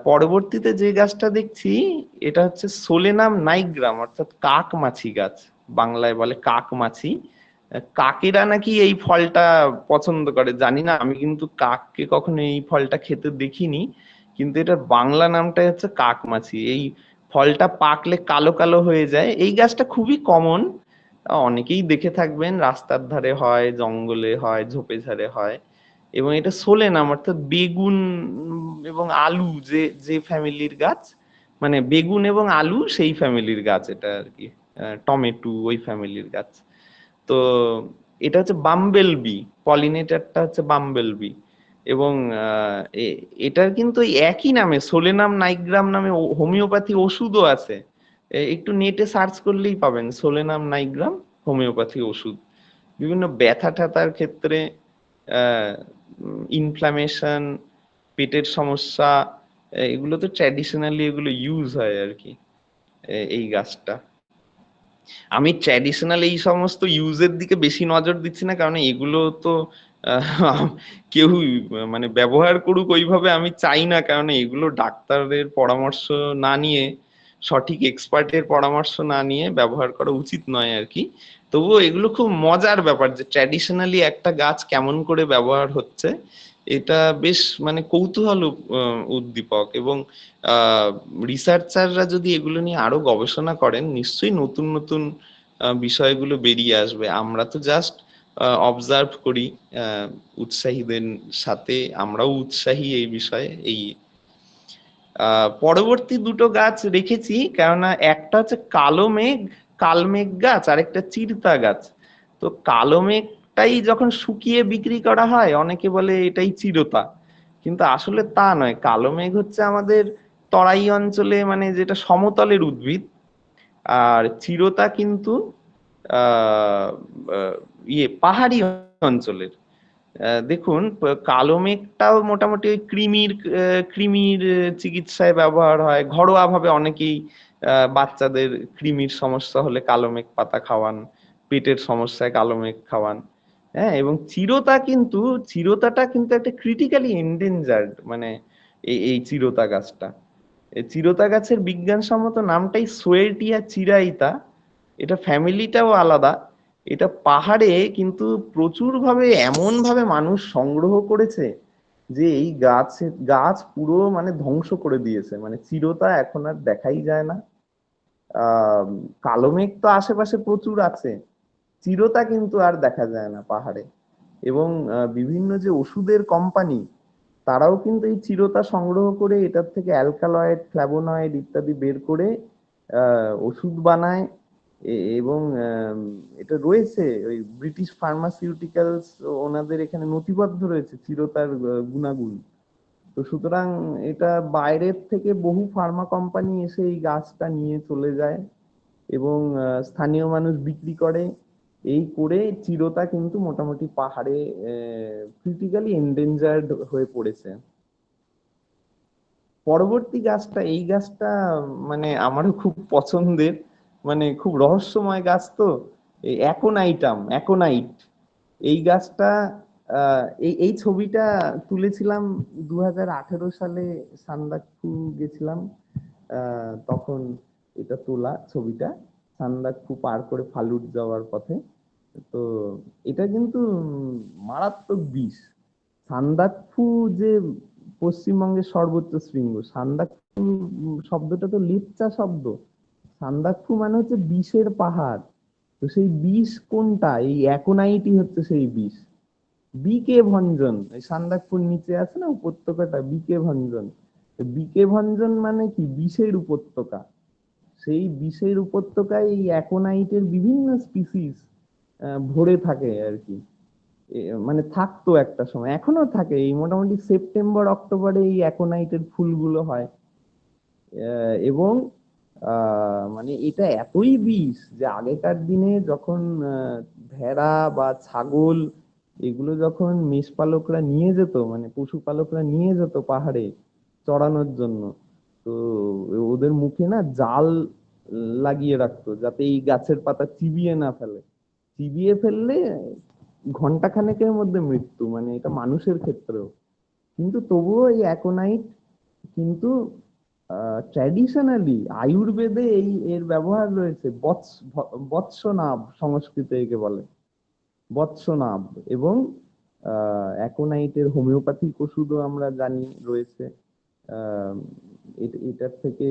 S3: পরবর্তীতে যে গাছটা দেখছি এটা হচ্ছে সোলেনাম নাইগ্রাম, অর্থাৎ কাক মাছি গাছ। বাংলায় বলে কাক মাছি। কাকেরা নাকি এই ফলটা পছন্দ করে, জানি না, আমি কিন্তু কাককে কখনো এই ফলটা খেতে দেখিনি, কিন্তু এটার বাংলা নামটা হচ্ছে কাক মাছি। এই ফলটা পাকলে কালো কালো হয়ে যায়। এই গাছটা খুবই কমন, অনেকেই দেখে থাকবেন, রাস্তার ধারে হয়, জঙ্গলে হয়, ঝোপে ঝাড়ে হয়। এবং এটা সোলেনাম অর্থাৎ বেগুন এবং আলু যে যে ফ্যামিলির গাছ, মানে বেগুন এবং আলু সেই ফ্যামিলির গাছ এটা আর কি। টমেটো ওই ফ্যামিলির গাছ। তো এটা হচ্ছে বাম্বেল বি, পলিনেটারটা হচ্ছে বাম্বেল বি। এবং এটার কিন্তু ওই একই নামে সোলেনাম নাইগ্রাম নামে হোমিওপ্যাথি ওষুধও আছে। একটু নেটে সার্চ করলেই পাবেন সোলেনাম নাইগ্রাম হোমিওপ্যাথি ওষুধ। বিভিন্ন ব্যথা ট্যাথার ক্ষেত্রে, ইনফ্লামেশন, পেটের সমস্যা, এগুলো তো ট্র্যাডিশনালি এগুলো ইউজ হয় আর কি। এই গাছটা আমি ট্র্যাডিশনাল এই সমস্ত ইউজের দিকে বেশি নজর দিচ্ছি না, কারণ এগুলো তো কেউ মানে ব্যবহার করুক ওইভাবে আমি চাই না, কারণ এগুলো ডাক্তারের পরামর্শ না নিয়ে, সঠিক এক্সপার্টের পরামর্শ না নিয়ে ব্যবহার করা উচিত নয় আর কি। তবুও এগুলো খুব মজার ব্যাপার যে ট্র্যাডিশনালি একটা গাছ কেমন করে ব্যবহার হচ্ছে, এটা বেশ মানে কৌতূহল উদ্দীপক। এবং রিসার্চাররা যদি এগুলো নিয়ে আরো গবেষণা করেন, নিশ্চয়ই নতুন নতুন বিষয়গুলো বেরিয়ে আসবে। আমরা তো জাস্ট অবজার্ভ করি, উৎসাহীদের সাথে আমরাও উৎসাহী এই বিষয়ে। এই পরবর্তী দুটো গাছ রেখেছি, কেননা একটা হচ্ছে কালো মেঘ, কালমেঘ গাছ, আর একটা চিরতা গাছ। তো কালো মেঘটাই যখন শুকিয়ে বিক্রি করা হয় অনেকে বলে এটাই চিরতা, কিন্তু আসলে তা নয়। কালো মেঘ হচ্ছে আমাদের তরাই অঞ্চলে মানে যেটা সমতলের উদ্ভিদ, আর চিরতা কিন্তু আহ পাহাড়ি অঞ্চলের। দেখুন, কালো মেঘটাও মোটামুটি ওই কৃমির চিকিৎসায় ব্যবহার হয় ঘরোয়া ভাবে। অনেকেই বাচ্চাদের কৃমির সমস্যা হলে কালো মেঘ পাতা খাওয়ান, পেটের সমস্যায় কালো মেঘ খাওয়ান। হ্যাঁ, এবং চিরতাটা কিন্তু একটা ক্রিটিক্যালি এন্ডেঞ্জার্ড, মানে এই চিরতা গাছটা। এই চিরতা গাছের বিজ্ঞানসম্মত নামটাই সোয়েটিয়া চিরাইতা। এটা ফ্যামিলিটাও আলাদা। এটা পাহাড়ে কিন্তু প্রচুর ভাবে এমন ভাবে মানুষ সংগ্রহ করেছে যে এই গাছ পুরো মানে ধ্বংস করে দিয়েছে, মানে চিরতা এখন আর দেখাই যায় না। কালো মেঘ তো আশেপাশে প্রচুর আছে, চিরতা কিন্তু আর দেখা যায় না পাহাড়ে। এবং বিভিন্ন যে ওষুধের কোম্পানি তারাও কিন্তু এই চিরতা সংগ্রহ করে এটার থেকে অ্যালকালয়েড, ফ্ল্যাভোনয়েড ইত্যাদি বের করে ওষুধ বানায়। এবং এটা রয়েছে ওই ব্রিটিশ ফার্মাসিউটিক্যালস, ওনাদের এখানে নথিবদ্ধ রয়েছে চিরতার গুণাগুণ। তো সুতরাং এটা বাইরের থেকে বহু ফার্মা কোম্পানি এসে এই গাছটা নিয়ে চলে যায় এবং স্থানীয় মানুষ বিক্রি করে। এই করে চিরতা কিন্তু মোটামুটি পাহাড়ে ক্রিটিক্যালি এন্ডেঞ্জার্ড হয়ে পড়েছে। পরবর্তী গাছটা, এই গাছটা মানে আমারও খুব পছন্দের, মানে খুব রহস্যময় গাছ। তো এই অ্যাকোনাইট, এই গাছটা এই এই ছবিটা তুলেছিলাম 2018 সালে। সান্দাকফু গেছিলাম, তখন এটা তোলা ছবিটা, সান্দাকফু পার করে ফালুট যাওয়ার পথে। তো এটা কিন্তু মারাত্মক বিষ। সান্দাকফু যে পশ্চিমবঙ্গের সর্বোচ্চ শৃঙ্গ, সান্দাকফু শব্দটা তো লেপচা শব্দ। সান্দাকফু মানে হচ্ছে বিষের পাহাড়। তো সেই বিষ কোনটা? এই অ্যাকোনাইটই হচ্ছে সেই বিষ। বিকে ভঞ্জন, এই সান্দাকফুর নিচে আছে না উপত্যকাটা, বিকে ভঞ্জন। বিকে ভঞ্জন মানে কি? বিষের উপত্যকা। সেই বিষের উপত্যকায় এই অ্যাকোনাইটের বিভিন্ন স্পিসিস ভরে থাকে আর কি। মানে থাকতো একটা সময়, এখনো থাকে। এই মোটামুটি সেপ্টেম্বর অক্টোবরে এই অ্যাকোনাইটের ফুলগুলো হয়। এবং মানে এটা এতই বিষ যে আগেকার দিনে যখন ভেড়া বা ছাগল এগুলো যখন মেষপালকরা নিয়ে যেত, মানে পশুপালকরা নিয়ে যেত পাহাড়ে চড়ানোর জন্য, তো ওদের মুখে না জাল লাগিয়ে রাখতো যাতে এই গাছের পাতা চিবিয়ে না ফেলে। চিবিয়ে ফেললে ঘন্টা খানেকের মধ্যে মৃত্যু, মানে এটা মানুষের ক্ষেত্রেও। কিন্তু তবুও এই অ্যাকোনাইট কিন্তু ট্র্যাডিশনালি আয়ুর্বেদে এর ব্যবহার রয়েছে। বৎসনাভ সংস্কৃতে একে বলে, বৎসনাভ। এবং অ্যাকোনাইটের হোমিওপ্যাথিক ওষুধও আমরা জানি রয়েছে। আহ, এটার থেকে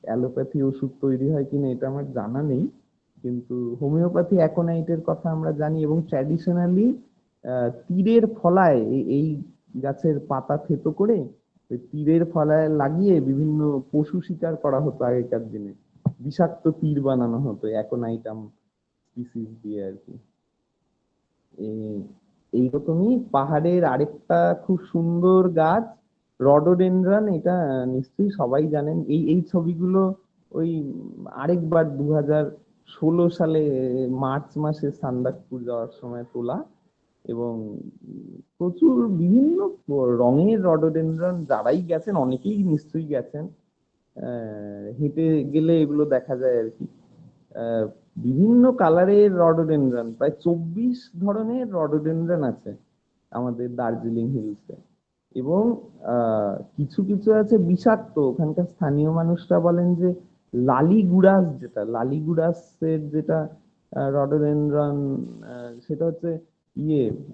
S3: অ্যালোপ্যাথি ওষুধ তৈরি হয় কিনা এটা আমার জানা নেই, কিন্তু হোমিওপ্যাথি অ্যাকোনাইটের কথা আমরা জানি। এবং ট্র্যাডিশনালি তীরের ফলায় এই গাছের পাতা থেতো করে ওই তীরের ফলায় লাগিয়ে বিভিন্ন পশু শিকার করা হতো আগেকার দিনে। বিষাক্ত তীর বানানো হতো অ্যাকোনাইটাম স্পিসিস দিয়ে আর কি। এইরকমই পাহাড়ের আরেকটা খুব সুন্দর গাছ রডোডেনড্রন, এটা নিশ্চয়ই সবাই জানেন। এই এই ছবিগুলো ওই আরেকবার 2016 সালে মার্চ মাসে সান্দাকফু যাওয়ার সময় তোলা। এবং প্রচুর বিভিন্ন রঙের রডোডেনড্রন, যারাই গেছেন অনেকেই নিশ্চয়ই গেছেন, হেঁটে গেলে এগুলো দেখা যায় আর কি। বিভিন্ন কালারের রডোডেনড্রন, প্রায় 24 ধরনের রডোডেনড্রন আছে আমাদের দার্জিলিং হিলসে। এবং কিছু কিছু আছে বিষাক্ত। ওখানকার স্থানীয় মানুষরা বলেন যে লালিগুড়াসের যেটা রডোডেনড্রন, সেটা হচ্ছে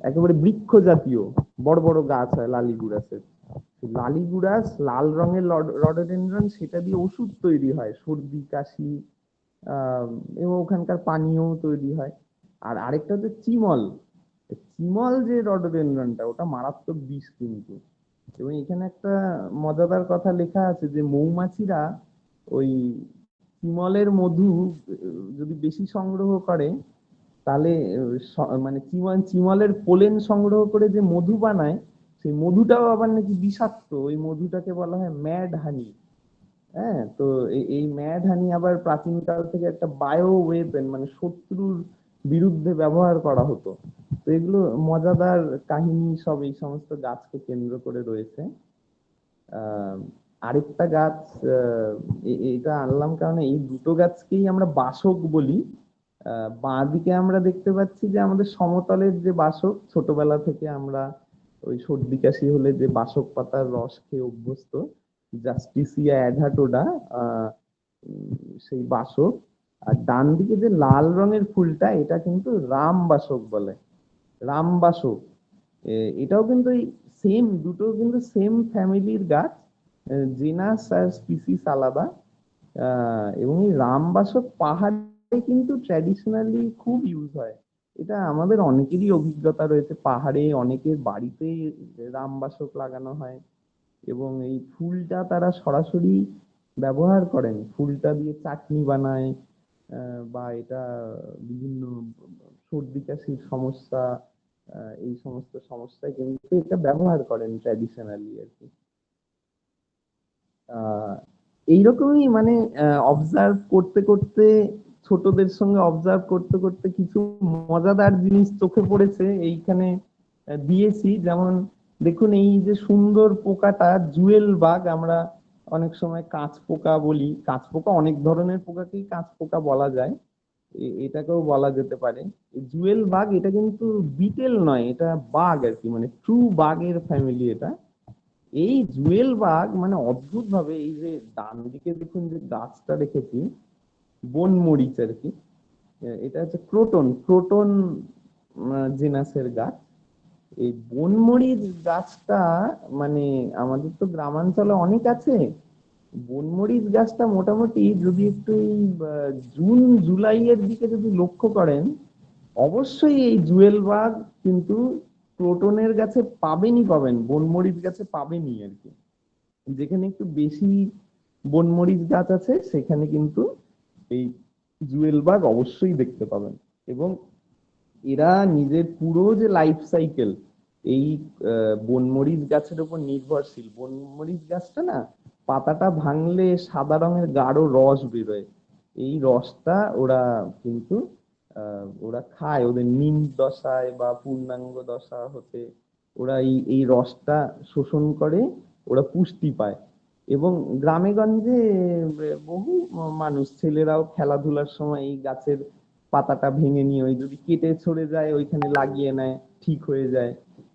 S3: একেবারে বৃক্ষ জাতীয় বড় বড় গাছ হয় লালিগুড়াসের। লালিগুড়াস লাল রঙের রডোডেনড্রন, সেটা দিয়ে ওষুধ তৈরি হয়, সর্দি কাশি, এবং ওখানকার পানীয় তৈরি হয়। আর আরেকটা হচ্ছে চিমল। চিমল যে রডোডেনড্রনটা, ওটা মারাত্মক বিষ কিন্তু। এবং এখানে একটা মজাদার কথা লেখা আছে যে মৌমাছিরা ওই চিমলের মধু যদি বেশি সংগ্রহ করে, তাহলে মানে চিমলের পোলেন সংগ্রহ করে যে মধু বানায়, সেই মধুটাও আবার নাকি বিষাক্ত। ওই মধুটাকে বলা হয় ম্যাড হানি। হ্যাঁ, তো এই ম্যাড হানি আবার প্রাচীনকাল থেকে একটা বায়ো ওয়েপেন, মানে শত্রুর বিরুদ্ধে ব্যবহার করা হতো। তো এগুলো মজাদার কাহিনী সব এই সমস্ত গাছকে কেন্দ্র করে রয়েছে। আরেকটা গাছ, এটা আনলাম কারণ এই দুটো গাছকেই আমরা বাসক বলি। বাঁ দিকে আমরা দেখতে পাচ্ছি যে আমাদের সমতলের যে বাসক, ছোটবেলা থেকে আমরা ওই সর্দি কাশি হলে যে বাসক পাতার রস খেয়ে অভ্যস্ত, জাস্টিসিয়া অ্যাডাটোডা, সেই বাসক। আর ডান দিকে যে লাল রঙের ফুলটা, এটা কিন্তু রামবাসক বলে, রামবাসক। এটাও কিন্তু দুটো কিন্তু সেম ফ্যামিলির গাছ, জিনাস আর স্পিসিস আলাদা। এবং এই রামবাসক পাহাড়ে কিন্তু ট্র্যাডিশনালি খুব ইউজ হয়।
S4: এটা আমাদের অনেকেরই অভিজ্ঞতা রয়েছে, পাহাড়ে অনেকের বাড়িতে রামবাসক লাগানো হয় এবং এই ফুলটা তারা সরাসরি ব্যবহার করেন, ফুলটা দিয়ে চাটনি বানায়, বা এটা বিভিন্ন সর্দি কাশির সমস্যা, এই সমস্ত সমস্যায় কিন্তু এটা ব্যবহার করেন ট্র্যাডিশনালি আর কি। আহ এইরকমই মানে অবজার্ভ করতে করতে, ছোটদের সঙ্গে অবজার্ভ করতে করতে কিছু মজাদার জিনিস চোখে পড়েছে এইখানে দিয়েছি। যেমন দেখুন, এই যে সুন্দর পোকাটা জুয়েল বাগ, আমরা অনেক সময় কাঁচ পোকা বলি, কাঁচ পোকা অনেক ধরনের পোকাকেই কাঁচ পোকা বলা যায়, এটাকেও বলা যেতে পারে। জুয়েল বাগ এটা কিন্তু বিটেল নয়, এটা বাগ আর কি, মানে ট্রু বাগের ফ্যামিলি এটা। এই জুয়েল বাগ মানে অদ্ভুত ভাবে, এই যে ডান দিকে দেখুন যে গাছটা রেখেছি বনমরিচ আর কি, এটা হচ্ছে ক্রোটন, ক্রোটন জেনাসের গাছ। এই বনমরিচ গাছটা মানে আমাদের তো গ্রামাঞ্চলে অনেক আছে। বনমরিচ গাছটা মোটামুটি যদি একটু এই জুন জুলাই এর দিকে যদি লক্ষ্য করেন, অবশ্যই এই জুয়েল বাগ কিন্তু ক্রোটনের গাছে পাবেনই পাবেন, বনমরিচ গাছে পাবেনই আর কি। যেখানে একটু বেশি বনমরিচ গাছ আছে সেখানে কিন্তু এই জুয়েল বাগ অবশ্যই দেখতে পাবেন। এবং এরা নিজের পুরো যে লাইফ সাইকেল এই বনমরিচ গাছের উপর নির্ভরশীল। বনমরিচ গাছটা না, পাতাটা ভাঙলে সাদা রঙের গাঢ় রস বেরোয়, এই রসটা ওরা কিন্তু ওরা খায়, ওদের নিম দশায় বা পূর্ণাঙ্গ দশা হতে ওরা এই রসটা শোষণ করে, ওরা পুষ্টি পায়। এবং গ্রামে গঞ্জে বহু মানুষ, ছেলেরাও খেলাধুলার সময় এই গাছের পাতাটা ভেঙে নিয়ে ওই যদি কেটে ছড়ে যায় ওইখানে লাগিয়ে নেয়, ঠিক হয়ে যায়।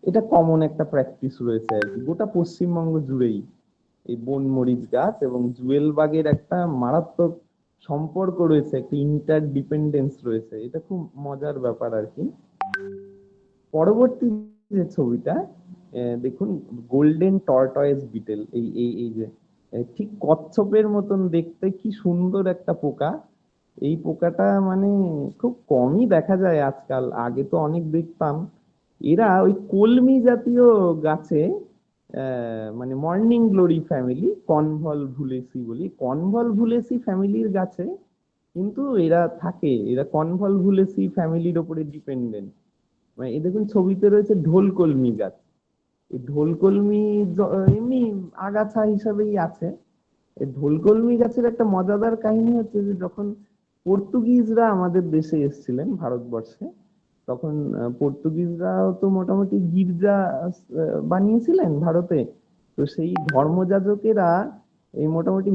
S4: এটা কমন একটা প্র্যাকটিস রয়েছে আর কি গোটা পশ্চিমবঙ্গ জুড়েই। এই বনমরিচ গাছ এবং জুয়েল বাগের একটা মারাত্মক সম্পর্ক রয়েছে, একটা ইন্টার ডিপেন্ডেন্স রয়েছে, এটা খুব মজার ব্যাপার আর কি। পরবর্তী যে ছবিটা দেখুন, গোল্ডেন টর্টয়েস বিটেল, এই যে ঠিক কচ্ছপের মতন দেখতে, কি সুন্দর একটা পোকা। এই পোকাটা মানে খুব কমই দেখা যায় আজকাল, আগে তো অনেক দেখতাম। এরা ওই কলমি জাতীয় গাছে, মানে মর্নিং গ্লোরি ফ্যামিলি, কনভলভুলেসি বলি, কনভলভুলেসি ফ্যামিলির গাছে কিন্তু এরা থাকে, এরা কনভলভুলেসি ফ্যামিলির উপরে ডিপেন্ডেন্ট। মানে এই দেখুন ছবিতে রয়েছে ঢোলকলমি গাছ। এই ঢোলকলমি এমনি আগাছা হিসাবেই আছে। এই ঢোলকলমি গাছের একটা মজাদার কাহিনী হচ্ছে যে যখন পর্তুগিজরা আমাদের দেশে এসেছিলেন ভারতবর্ষে, তখন পর্তুগিজরাও তো মোটামুটি গির্জা বানিয়েছিলেন ভারতে। তো সেই ধর্মযাজকেরা এই মোটামুটি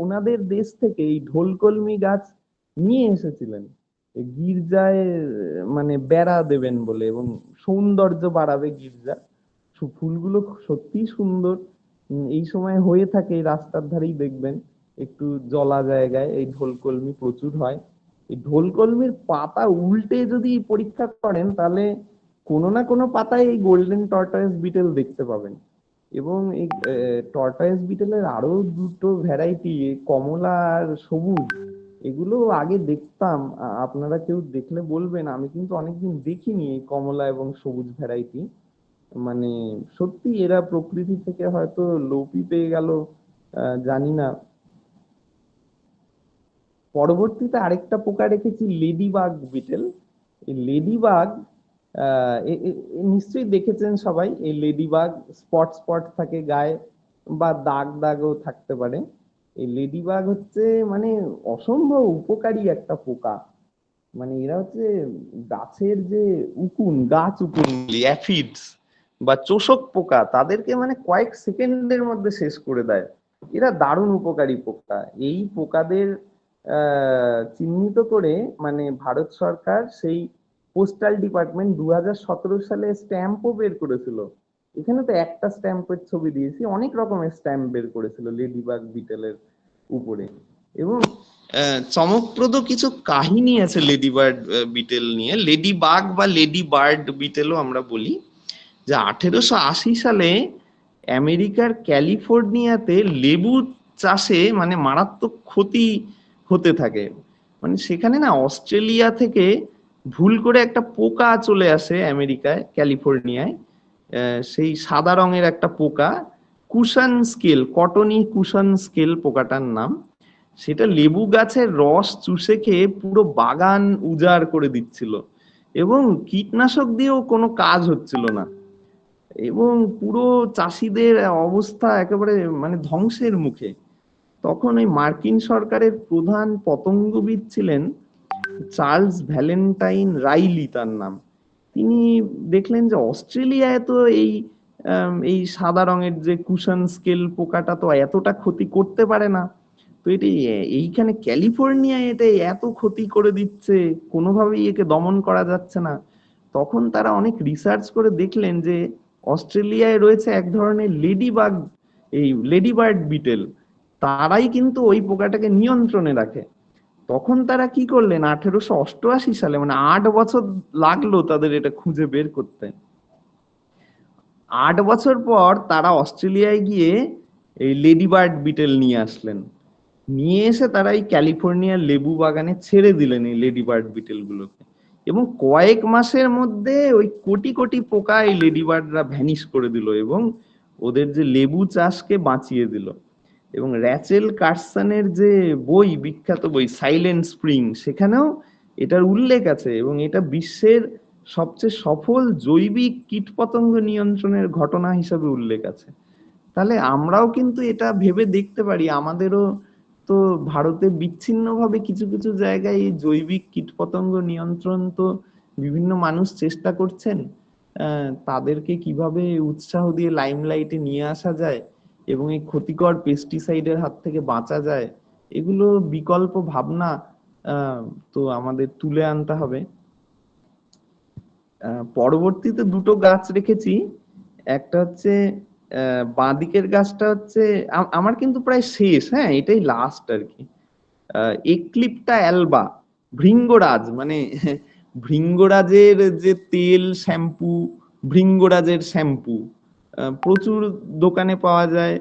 S4: ওনাদের দেশ থেকে এই ঢোলকলমি গাছ নিয়ে এসেছিলেন এই গির্জায়, মানে বেড়া দেবেন বলে এবং সৌন্দর্য বাড়াবে গির্জা। ফুলগুলো সত্যিই সুন্দর। এই সময় হয়ে থাকে, এই রাস্তার ধারেই দেখবেন একটু জলা জায়গায় এই ঢোলকলমি প্রচুর হয়। এই ঢোলকলমির পাতা উল্টে যদি পরীক্ষা করেন তাহলে কোনো না কোনো পাতায় এই গোল্ডেন টর্টয়েস বিটেল দেখতে পাবেন। এবং এই টর্টয়েস বিটেলের আরো দুটো ভ্যারাইটি, কমলা আর সবুজ, এগুলো আগে দেখতাম। আপনারা কেউ দেখলে বলবেন, আমি কিন্তু অনেকদিন দেখিনি এই কমলা এবং সবুজ ভ্যারাইটি। মানে সত্যি এরা প্রকৃতি থেকে হয়তো লোপই পেয়ে গেল, জানি না। পরবর্তীতে আরেকটা পোকা রেখেছি লেডিবাগ বিটেল। এই লেডিবাগ নিশ্চয়ই দেখেছেন সবাই, এই লেডিবাগ স্পট স্পট থাকে গায়ে বা দাগ দাগও থাকতে পারে। এই লেডিবাগ হচ্ছে মানে অসম্ভব উপকারী একটা পোকা। মানে এরা হচ্ছে গাছের যে উকুন, গাছ উকুন অ্যাফিডস বা চোষক পোকা, তাদেরকে মানে কয়েক সেকেন্ডের মধ্যে শেষ করে দেয়। এরা দারুণ উপকারী পোকা। এই পোকাদের চিহ্নিত করে মানে ভারত সরকার সেই পোস্টাল ডিপার্টমেন্ট 2017 সালে স্ট্যাম্পও বের করেছিল। এখানে তো একটা স্ট্যাম্পের ছবি দিয়েছি, অনেক রকমের স্ট্যাম্প বের করেছিল লেডিবাগ বিটেলের উপরে। এবং চমকপ্রদ কিছু কাহিনী আছে লেডিবার্ড বিটেল নিয়ে। লেডি বাগ বা লেডি বার্ড বিটেলও আমরা বলি, যে 1880 সালে আমেরিকার ক্যালিফোর্নিয়াতে লেবু চাষে মানে মারাত্মক ক্ষতি হতে থাকে। মানে সেখানে না অস্ট্রেলিয়া থেকে ভুল করে একটা পোকা চলে আসে আমেরিকায়, ক্যালিফোর্নিয়ায়, সেই সাদা রঙের একটা পোকা, cushion scale, cottony cushion scale পোকাটার নাম। সেটা লেবু গাছের রস চুষে খেয়ে পুরো বাগান উজাড় করে দিচ্ছিল, এবং কীটনাশক দিয়েও কোনো কাজ হচ্ছিল না, এবং পুরো চাষিদের অবস্থা একেবারে মানে ধ্বংসের মুখে। তখন ওই মার্কিন সরকারের প্রধান পতঙ্গবিদ ছিলেন চার্লস ভ্যালেন্টাইন রাইলি তার নাম। তিনি দেখলেন যে অস্ট্রেলিয়ায় তো এই সাদা রঙের যে কুশন স্কেল পোকাটা তো এতটা ক্ষতি করতে পারে না, তো এটি এইখানে ক্যালিফোর্নিয়ায় এটা এত ক্ষতি করে দিচ্ছে, কোনোভাবেই একে দমন করা যাচ্ছে না। তখন তারা অনেক রিসার্চ করে দেখলেন যে অস্ট্রেলিয়ায় রয়েছে এক ধরনের লেডিবাগ, এই লেডিবার্ড বিটেল, তারাই কিন্তু ওই পোকাটাকে নিয়ন্ত্রণে রাখে। তখন তারা কি করলেন, 1888 সালে, মানে 8 বছর লাগলো তাদের এটা খুঁজে বের করতে। 8 বছর পর তারা অস্ট্রেলিয়ায় গিয়ে এই লেডিবার্ড বিটেল নিয়ে আসলেন, নিয়ে এসে তারা এই ক্যালিফোর্নিয়ার লেবু বাগানে ছেড়ে দিলেন এই লেডিবার্ড বিটেল গুলোকে, এবং কয়েক মাসের মধ্যে ওই কোটি কোটি পোকা এই লেডিবার্ডরা ভ্যানিশ করে দিল, এবং ওদের যে লেবু চাষকে বাঁচিয়ে দিল। এবং র্যাচেল কার্সনের যে বই, বিখ্যাত বই সাইলেন্ট স্প্রিং, সেখানেও এটার উল্লেখ আছে, এবং এটা বিশ্বের সবচেয়ে সফল জৈবিক কীটপতঙ্গ নিয়ন্ত্রণের ঘটনা হিসাবে উল্লেখ আছে। তাহলে আমরাও কিন্তু এটা ভেবে দেখতে পারি, আমাদেরও তো ভারতে বিচ্ছিন্নভাবে কিছু কিছু জায়গায় এই জৈবিক কীটপতঙ্গ নিয়ন্ত্রণ তো বিভিন্ন মানুষ চেষ্টা করছেন, তাদেরকে কিভাবে উৎসাহ দিয়ে লাইমলাইটে নিয়ে আসা যায় এবং এই ক্ষতিকর পেস্টিসাইডের হাত থেকে বাঁচা যায়, এগুলো বিকল্প ভাবনা তো আমাদের তুলে আনতে হবে। পরবর্তীতে দুটো গাছ রেখেছি, একটা হচ্ছে বাঁদিকের গাছটা হচ্ছে আমার কিন্তু প্রায় শেষ, হ্যাঁ এটাই লাস্ট আর কি, এক্লিপ্টা অ্যালবা, ভৃঙ্গরাজ, মানে ভৃঙ্গরাজের যে তেল, শ্যাম্পু, ভৃঙ্গরাজের শ্যাম্পু প্রচুর দোকানে পাওয়া যায়,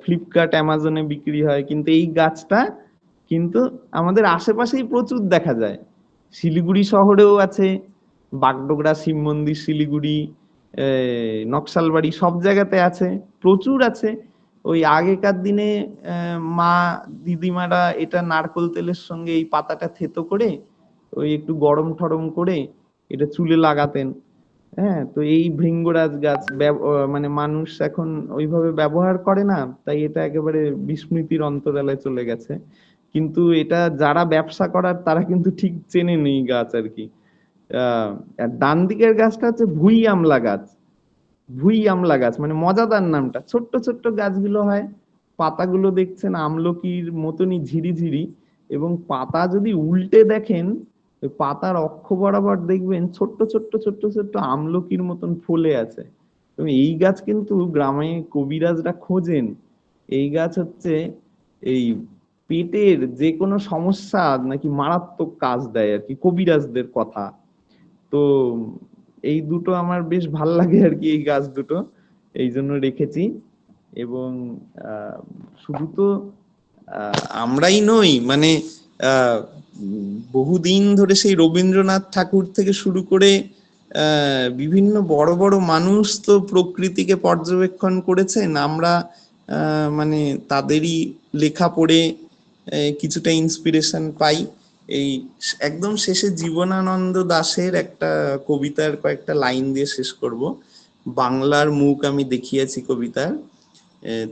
S4: ফ্লিপকার্ট, অ্যামাজনে বিক্রি হয়, কিন্তু এই গাছটা কিন্তু আমাদের আশেপাশেই প্রচুর দেখা যায়। শিলিগুড়ি শহরেও আছে, বাগডোগরা, শিব মন্দির, শিলিগুড়ি, নকশালবাড়ি, সব জায়গাতে আছে, প্রচুর আছে। ওই আগেকার দিনে মা দিদিমারা এটা নারকোল তেলের সঙ্গে এই পাতাটা থেতো করে ওই একটু গরম ঠরম করে এটা চুলে লাগাতেন। হ্যাঁ, তো এই ভৃঙ্গরাজ গাছ মানে মানুষ এখন ওইভাবে ব্যবহার করে না, তাই এটা একেবারে বিস্মৃতির অন্তরালে চলে গেছে। কিন্তু এটা যারা ব্যবসা করার তারা কিন্তু ঠিক চেনে নেই গাছ আর কি। আর ডান দিকের গাছটা হচ্ছে ভুই আমলা গাছ। ভুই আমলা গাছ মানে মজাদার নামটা, ছোট্ট ছোট্ট গাছগুলো হয়, পাতাগুলো দেখছেন আমলকির মতনই ঝিরিঝিরি, এবং পাতা যদি উল্টে দেখেন ওই পাতার অক্ষ বরাবর দেখবেন ছোট্ট ছোট্ট ছোট্ট ছোট্ট আমলকির মতন ফলে আছে। এবং এই গাছ কিন্তু গ্রামে কবিরাজরা খোঁজেন। এই গাছ হচ্ছে এই পেটের যে কোনো সমস্যা নাকি মারাত্মক কাজ দেয় আর কি, কবিরাজদের কথা। তো এই দুটো আমার বেশ ভাল লাগে আর কি, এই গাছ দুটো এই জন্য রেখেছি। এবং শুধু তো আমরাই নই, মানে বহুদিন ধরে সেই রবীন্দ্রনাথ ঠাকুর থেকে শুরু করে বিভিন্ন বড় বড় মানুষ তো প্রকৃতিকে পর্যবেক্ষণ করেছেন। আমরা মানে তাদেরই লেখা পড়ে কিছুটা ইন্সপিরেশন পাই। এই একদম শেষে জীবনানন্দ দাশের একটা কবিতার কয়েকটা লাইন দিয়ে শেষ করব। বাংলার মুখ আমি দেখিয়াছি কবিতার।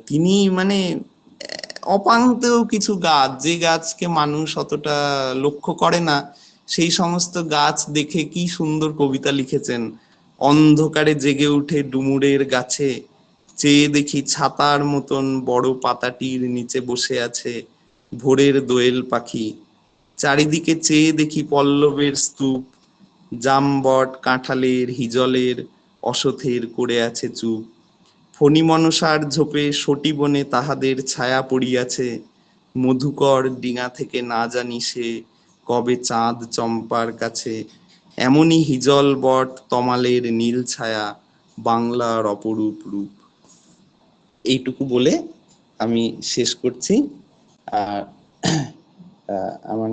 S4: তিনি মানে অপাঙ্ক্তেয় কিছু গাছ, যে গাছকে মানুষ অতটা লক্ষ্য করে না, সেই সমস্ত গাছ দেখে কি সুন্দর কবিতা লিখেছেন। অন্ধকারে জেগে উঠে ডুমুরের গাছে, চেয়ে দেখি ছাতার মতন বড় পাতাটির নিচে বসে আছে ভোরের দোয়েল পাখি। চারিদিকে চেয়ে দেখি পল্লবের স্তূপ, জামবট, কাঁঠালের, হিজলের, অশথের করে আছে চুপ। ফণি মনসার ঝোপে সটি বনে তাহাদের ছায়া পড়িয়াছে। মধুকর ডিঙা থেকে না জানি সে কবে চাঁদ চম্পার কাছে। এমনই হিজল বট তমালের নীল ছায়া, বাংলার অপরূপ রূপ। এইটুকু বলে আমি শেষ করছি, আর আমার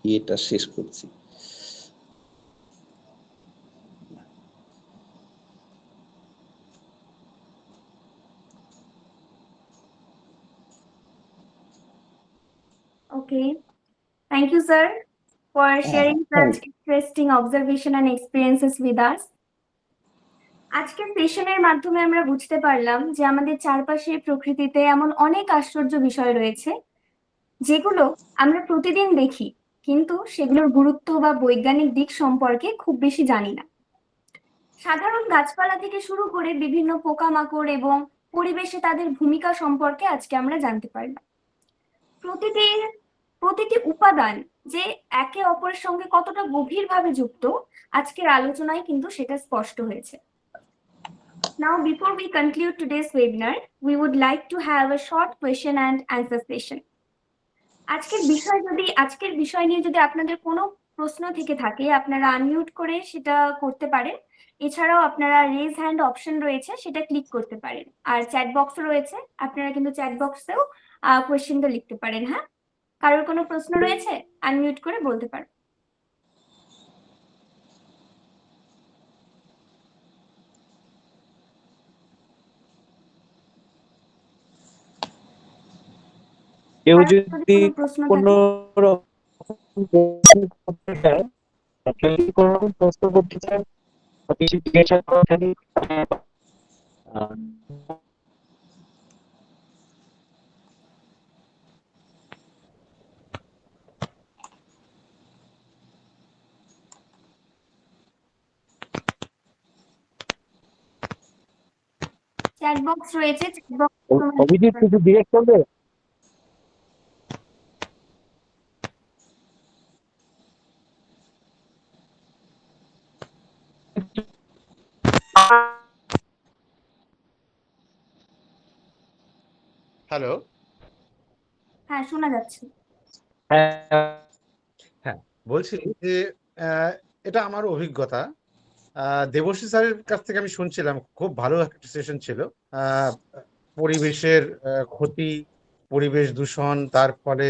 S4: ইয়েটা শেষ করছি।
S2: Okay. Thank you, sir, for sharing such interesting observation and experiences with us. আজকের সেশনের মাধ্যমে আমরা বুঝতে পারলাম যে আমাদের চারপাশে প্রকৃতিতে এমন অনেক আশ্চর্য বিষয় রয়েছে যেগুলো আমরা প্রতিদিন দেখি, কিন্তু সেগুলোর গুরুত্ব বা বৈজ্ঞানিক দিক সম্পর্কে খুব বেশি জানি না। সাধারণ গাছপালা থেকে শুরু করে বিভিন্ন পোকামাকড় এবং পরিবেশে তাদের ভূমিকা সম্পর্কে আজকে আমরা জানতে পারলাম। প্রতিটি উপাদান যে একে অপরের সঙ্গে কতটা গভীরভাবে যুক্ত, আজকের আলোচনায় কিন্তু সেটা স্পষ্ট হয়েছে। Now, before we conclude today's webinar, we would like to have a short question and answer session. আজকের বিষয় নিয়ে যদি আপনাদের কোনো প্রশ্ন থেকে থাকে, আপনারা আনমিউট করে সেটা করতে পারেন। এছাড়াও আপনারা রেজ হ্যান্ড অপশন রয়েছে, সেটা ক্লিক করতে পারেন। আর চ্যাট বক্স রয়েছে, আপনারা কিন্তু চ্যাট বক্সেও কোয়েশ্চেনটা লিখতে পারেন। হ্যাঁ, কারোর কোনো প্রশ্ন রয়েছে আনমিউট করে বলতে পারেন।
S1: কেউ
S2: কারোর
S1: যদি
S2: কোনো প্রশ্ন
S1: কোনো
S2: থাকে?
S1: রকম করতে চায়, কেউ যদি কোনো রকম প্রশ্ন করতে চায় বা কিছু জিজ্ঞাসা করা থাকে,
S2: চ্যাট বক্স রয়েছে, চ্যাট বক্স
S1: অভিজিৎ কিছু জিজ্ঞেস করবে?
S5: হ্যালো।
S2: হ্যাঁ, শোনা যাচ্ছে।
S5: হ্যাঁ, বলছি যে এটা আমার অভিজ্ঞতা। দেবশ্রী স্যারের কাছ থেকে আমি শুনছিলাম, খুব ভালো একটা সেশন ছিল। পরিবেশের ক্ষতি, পরিবেশ দূষণ, তারপরে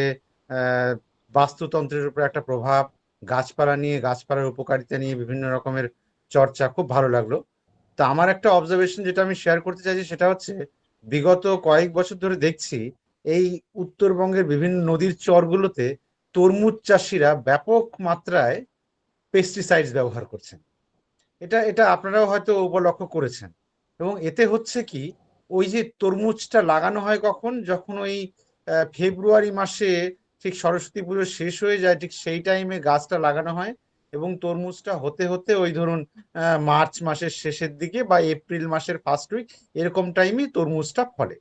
S5: বাস্তুতন্ত্রের উপর একটা প্রভাব, গাছপালা নিয়ে, গাছপালার উপকারিতা নিয়ে বিভিন্ন রকমের চর্চা, খুব ভালো লাগলো। তো আমার একটা অবজারভেশন যেটা আমি শেয়ার করতে চাইছি সেটা হচ্ছে, বিগত কয়েক বছর ধরে দেখছি এই উত্তরবঙ্গের বিভিন্ন নদীর চরগুলোতে তরমুজ চাষিরা ব্যাপক মাত্রায় পেস্টিসাইডস ব্যবহার করছেন। এটা আপনারাও হয়তো উপলক্ষ্য করেছেন। এবং এতে হচ্ছে কি, ওই যে তরমুজটা লাগানো হয় কখন, যখন ওই ফেব্রুয়ারি মাসে ঠিক সরস্বতী পুজো শেষ হয়ে যায়, ঠিক সেই টাইমে গাছটা লাগানো হয় এবং তরমুজটা হতে হতে ওই ধরুন মার্চ মাসের শেষের দিকে বা এপ্রিল মাসের ফার্স্ট উইক এরকম টাইমে তরমুজটা ফলে।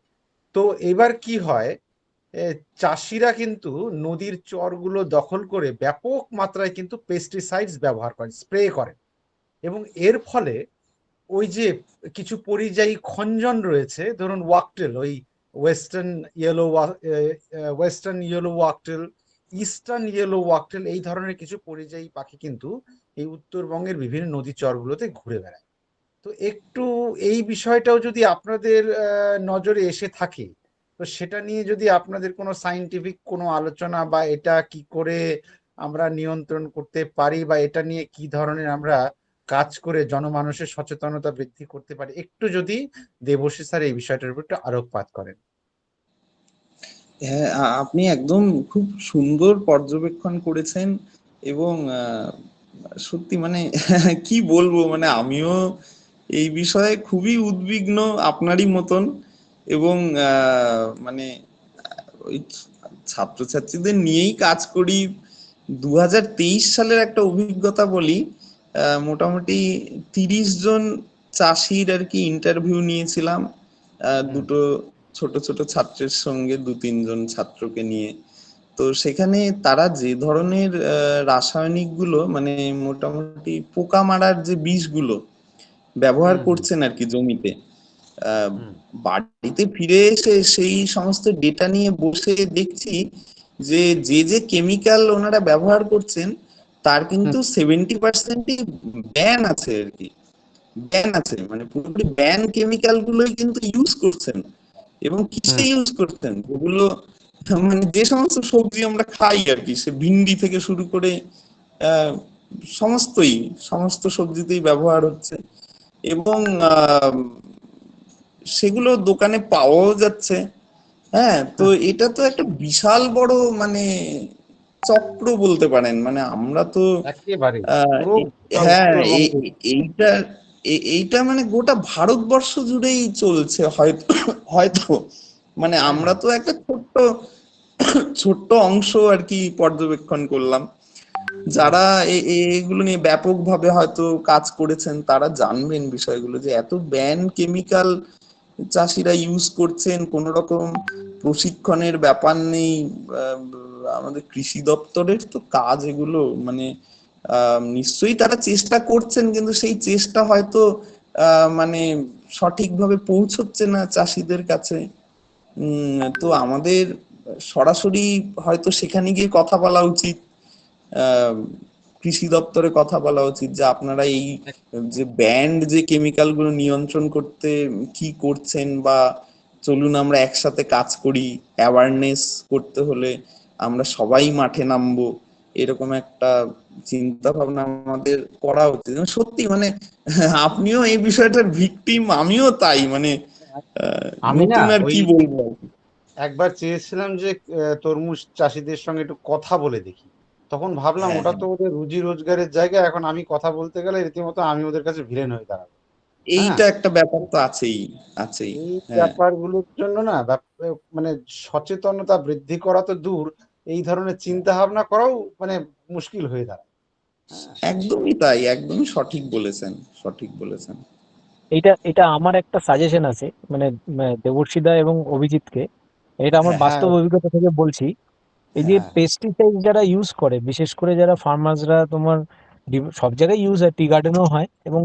S5: তো এবার কি হয়, চাষিরা কিন্তু নদীর চরগুলো দখল করে ব্যাপক মাত্রায় কিন্তু পেস্টিসাইডস ব্যবহার করেন, স্প্রে করেন। এবং এর ফলে ওই যে কিছু পরিযায়ী খঞ্জন রয়েছে, ধরুন ওয়াকটেল, ওই western yellow wagtail, eastern yellow wagtail, এই ধরনের কিছু পরিযায়ী পাখি কিন্তু এই উত্তরবঙ্গের বিভিন্ন নদী চরগুলোতে ঘুরে বেড়ায়। তো একটু এই বিষয়টাও যদি আপনাদের নজরে এসে থাকে, তো সেটা নিয়ে যদি আপনাদের কোনো সায়েন্টিফিক কোনো আলোচনা বা এটা কি করে আমরা নিয়ন্ত্রণ করতে পারি বা এটা নিয়ে কি ধরনের আমরা কাজ করে জনমানুষের সচেতনতা বৃদ্ধি করতে পারি, একটু যদি দেবশ্রী স্যার এই বিষয়টার উপর একটু আলোকপাত করেন।
S3: হ্যাঁ, আপনি একদম খুব সুন্দর পর্যবেক্ষণ করেছেন এবং সত্যি মানে কি বলবো, মানে আমিও এই বিষয়ে খুবই উদ্বিগ্ন আপনারই মতন। এবং মানে ওই ছাত্রছাত্রীদের নিয়েই কাজ করি। 2023 সালের একটা অভিজ্ঞতা বলি। মোটামুটি 30 জন চাষির আর কি ইন্টারভিউ নিয়েছিলাম, দুটো ছোট ছোট ছাত্রের সঙ্গে 2-3 জন ছাত্রকে নিয়ে। তো সেখানে তারা যে ধরনের রাসায়নিক গুলো, মানে মোটামুটি পোকা মারার যে বিষগুলো ব্যবহার করছেন আর কি জমিতে, বাড়িতে ফিরে এসে সেই সমস্ত ডেটা নিয়ে বসে দেখছি যে যে কেমিক্যাল ওনারা ব্যবহার করছেন তার কিন্তু 70%ই ব্যান আছে আর কি, ব্যান আছে, মানে পুরোপুরি ব্যান কেমিক্যাল গুলোই কিন্তু ইউজ করছেন। এবং কিসে ইউজ করছেন, যেগুলো মানে যে সমস্ত সবজি আমরা খাই আর কি, সে ভিন্ডি থেকে শুরু করে সমস্ত সবজিতেই ব্যবহার হচ্ছে। এবং সেগুলো দোকানে পাওয়াও যাচ্ছে। হ্যাঁ, তো এটা তো একটা বিশাল বড় মানে চক্র বলতে পারেন। মানে আমরা তো
S5: একেবারে
S3: আহ,
S5: পুরো
S3: এ-
S5: গোটা
S3: হ্যাঁ,
S5: উত্তরবঙ্গ।
S3: এইটা এইটা মানে গোটা ভারতবর্ষ জুড়েই চলছে হয়তো। হয়তো মানে
S5: হ্যাঁ,
S3: আমরা তো একটা ছোট্ট ছোট্ট অংশ আর কি পর্যবেক্ষণ করলাম।
S5: হুম,
S3: যারা এগুলো নিয়ে ব্যাপকভাবে হয়তো কাজ করেছেন তারা জানবেন বিষয়গুলো, যে এত ব্যান কেমিক্যাল চাষিরা ইউজ করছেন, কোন রকম প্রশিক্ষণের ব্যাপার নেই। আহ, আমাদের কৃষি দপ্তরের তো কাজ এগুলো, মানে নিশ্চয়ই তারা চেষ্টা করছেন, কিন্তু সেই চেষ্টা হয়তো মানে সঠিকভাবে পৌঁছচ্ছে না চাষিদের কাছে। তো আমাদের সরাসরি হয়তো সেখানে গিয়ে কথা বলা উচিত, আহ, কৃষি দপ্তরে কথা বলা উচিত, যে আপনারা এই যে ব্যান্ড যে কেমিক্যাল গুলো নিয়ন্ত্রণ করতে কি করছেন, বা চলুন আমরা একসাথে কাজ করি, অ্যাওয়ারনেস করতে হলে আমরা সবাই মাঠে নামবো, এরকম একটা চিন্তা ভাবনা আমাদের করা উচিত। এবং সত্যি মানে আপনিও এই বিষয়টার ভিকটিম, আমিও তাই, মানে
S5: আমি না
S3: নতুন আর
S5: ওই
S3: কি বলবো।
S5: একবার চেয়েছিলাম যে তরমুজ চাষিদের সঙ্গে একটু কথা বলে দেখি। তখন ভাবলাম
S3: হ্যাঁ,
S5: ওটা
S3: হ্যাঁ,
S5: তো ওদের রুজি রোজগারের জায়গা, এখন আমি কথা বলতে গেলে রীতিমতো আমি ওদের কাছে ভিলেন হয়ে দাঁড়াবো। হ্যাঁ,
S3: এইটা একটা ব্যাপার তো আছেই, আছেই।
S5: এই
S3: হ্যাঁ,
S5: ব্যাপারগুলোর জন্য না মানে সচেতনতা বৃদ্ধি করা তো দূর, এই ধরনের চিন্তা ভাবনা করাও মানে মুশকিল হয়ে দাঁড়ায়। হ্যাঁ,
S3: একদমই তাই, একদমই সঠিক বলেছেন, সঠিক বলেছেন।
S1: এটা এটা আমার একটা সাজেশন আছে, মানে দেবর্ষিদা এবং অভিজিৎকে, এটা আমার
S3: হ্যাঁ,
S5: হ্যাঁ,
S1: বাস্তব অভিজ্ঞতা থেকে বলছি। এই যে
S3: হ্যাঁ,
S1: পেস্টিসাইড যারা ইউজ করে, বিশেষ করে যারা ফার্মার্সরা, তোমার সব জায়গায় ইউজ হয়, টি গার্ডেনও হয়, এবং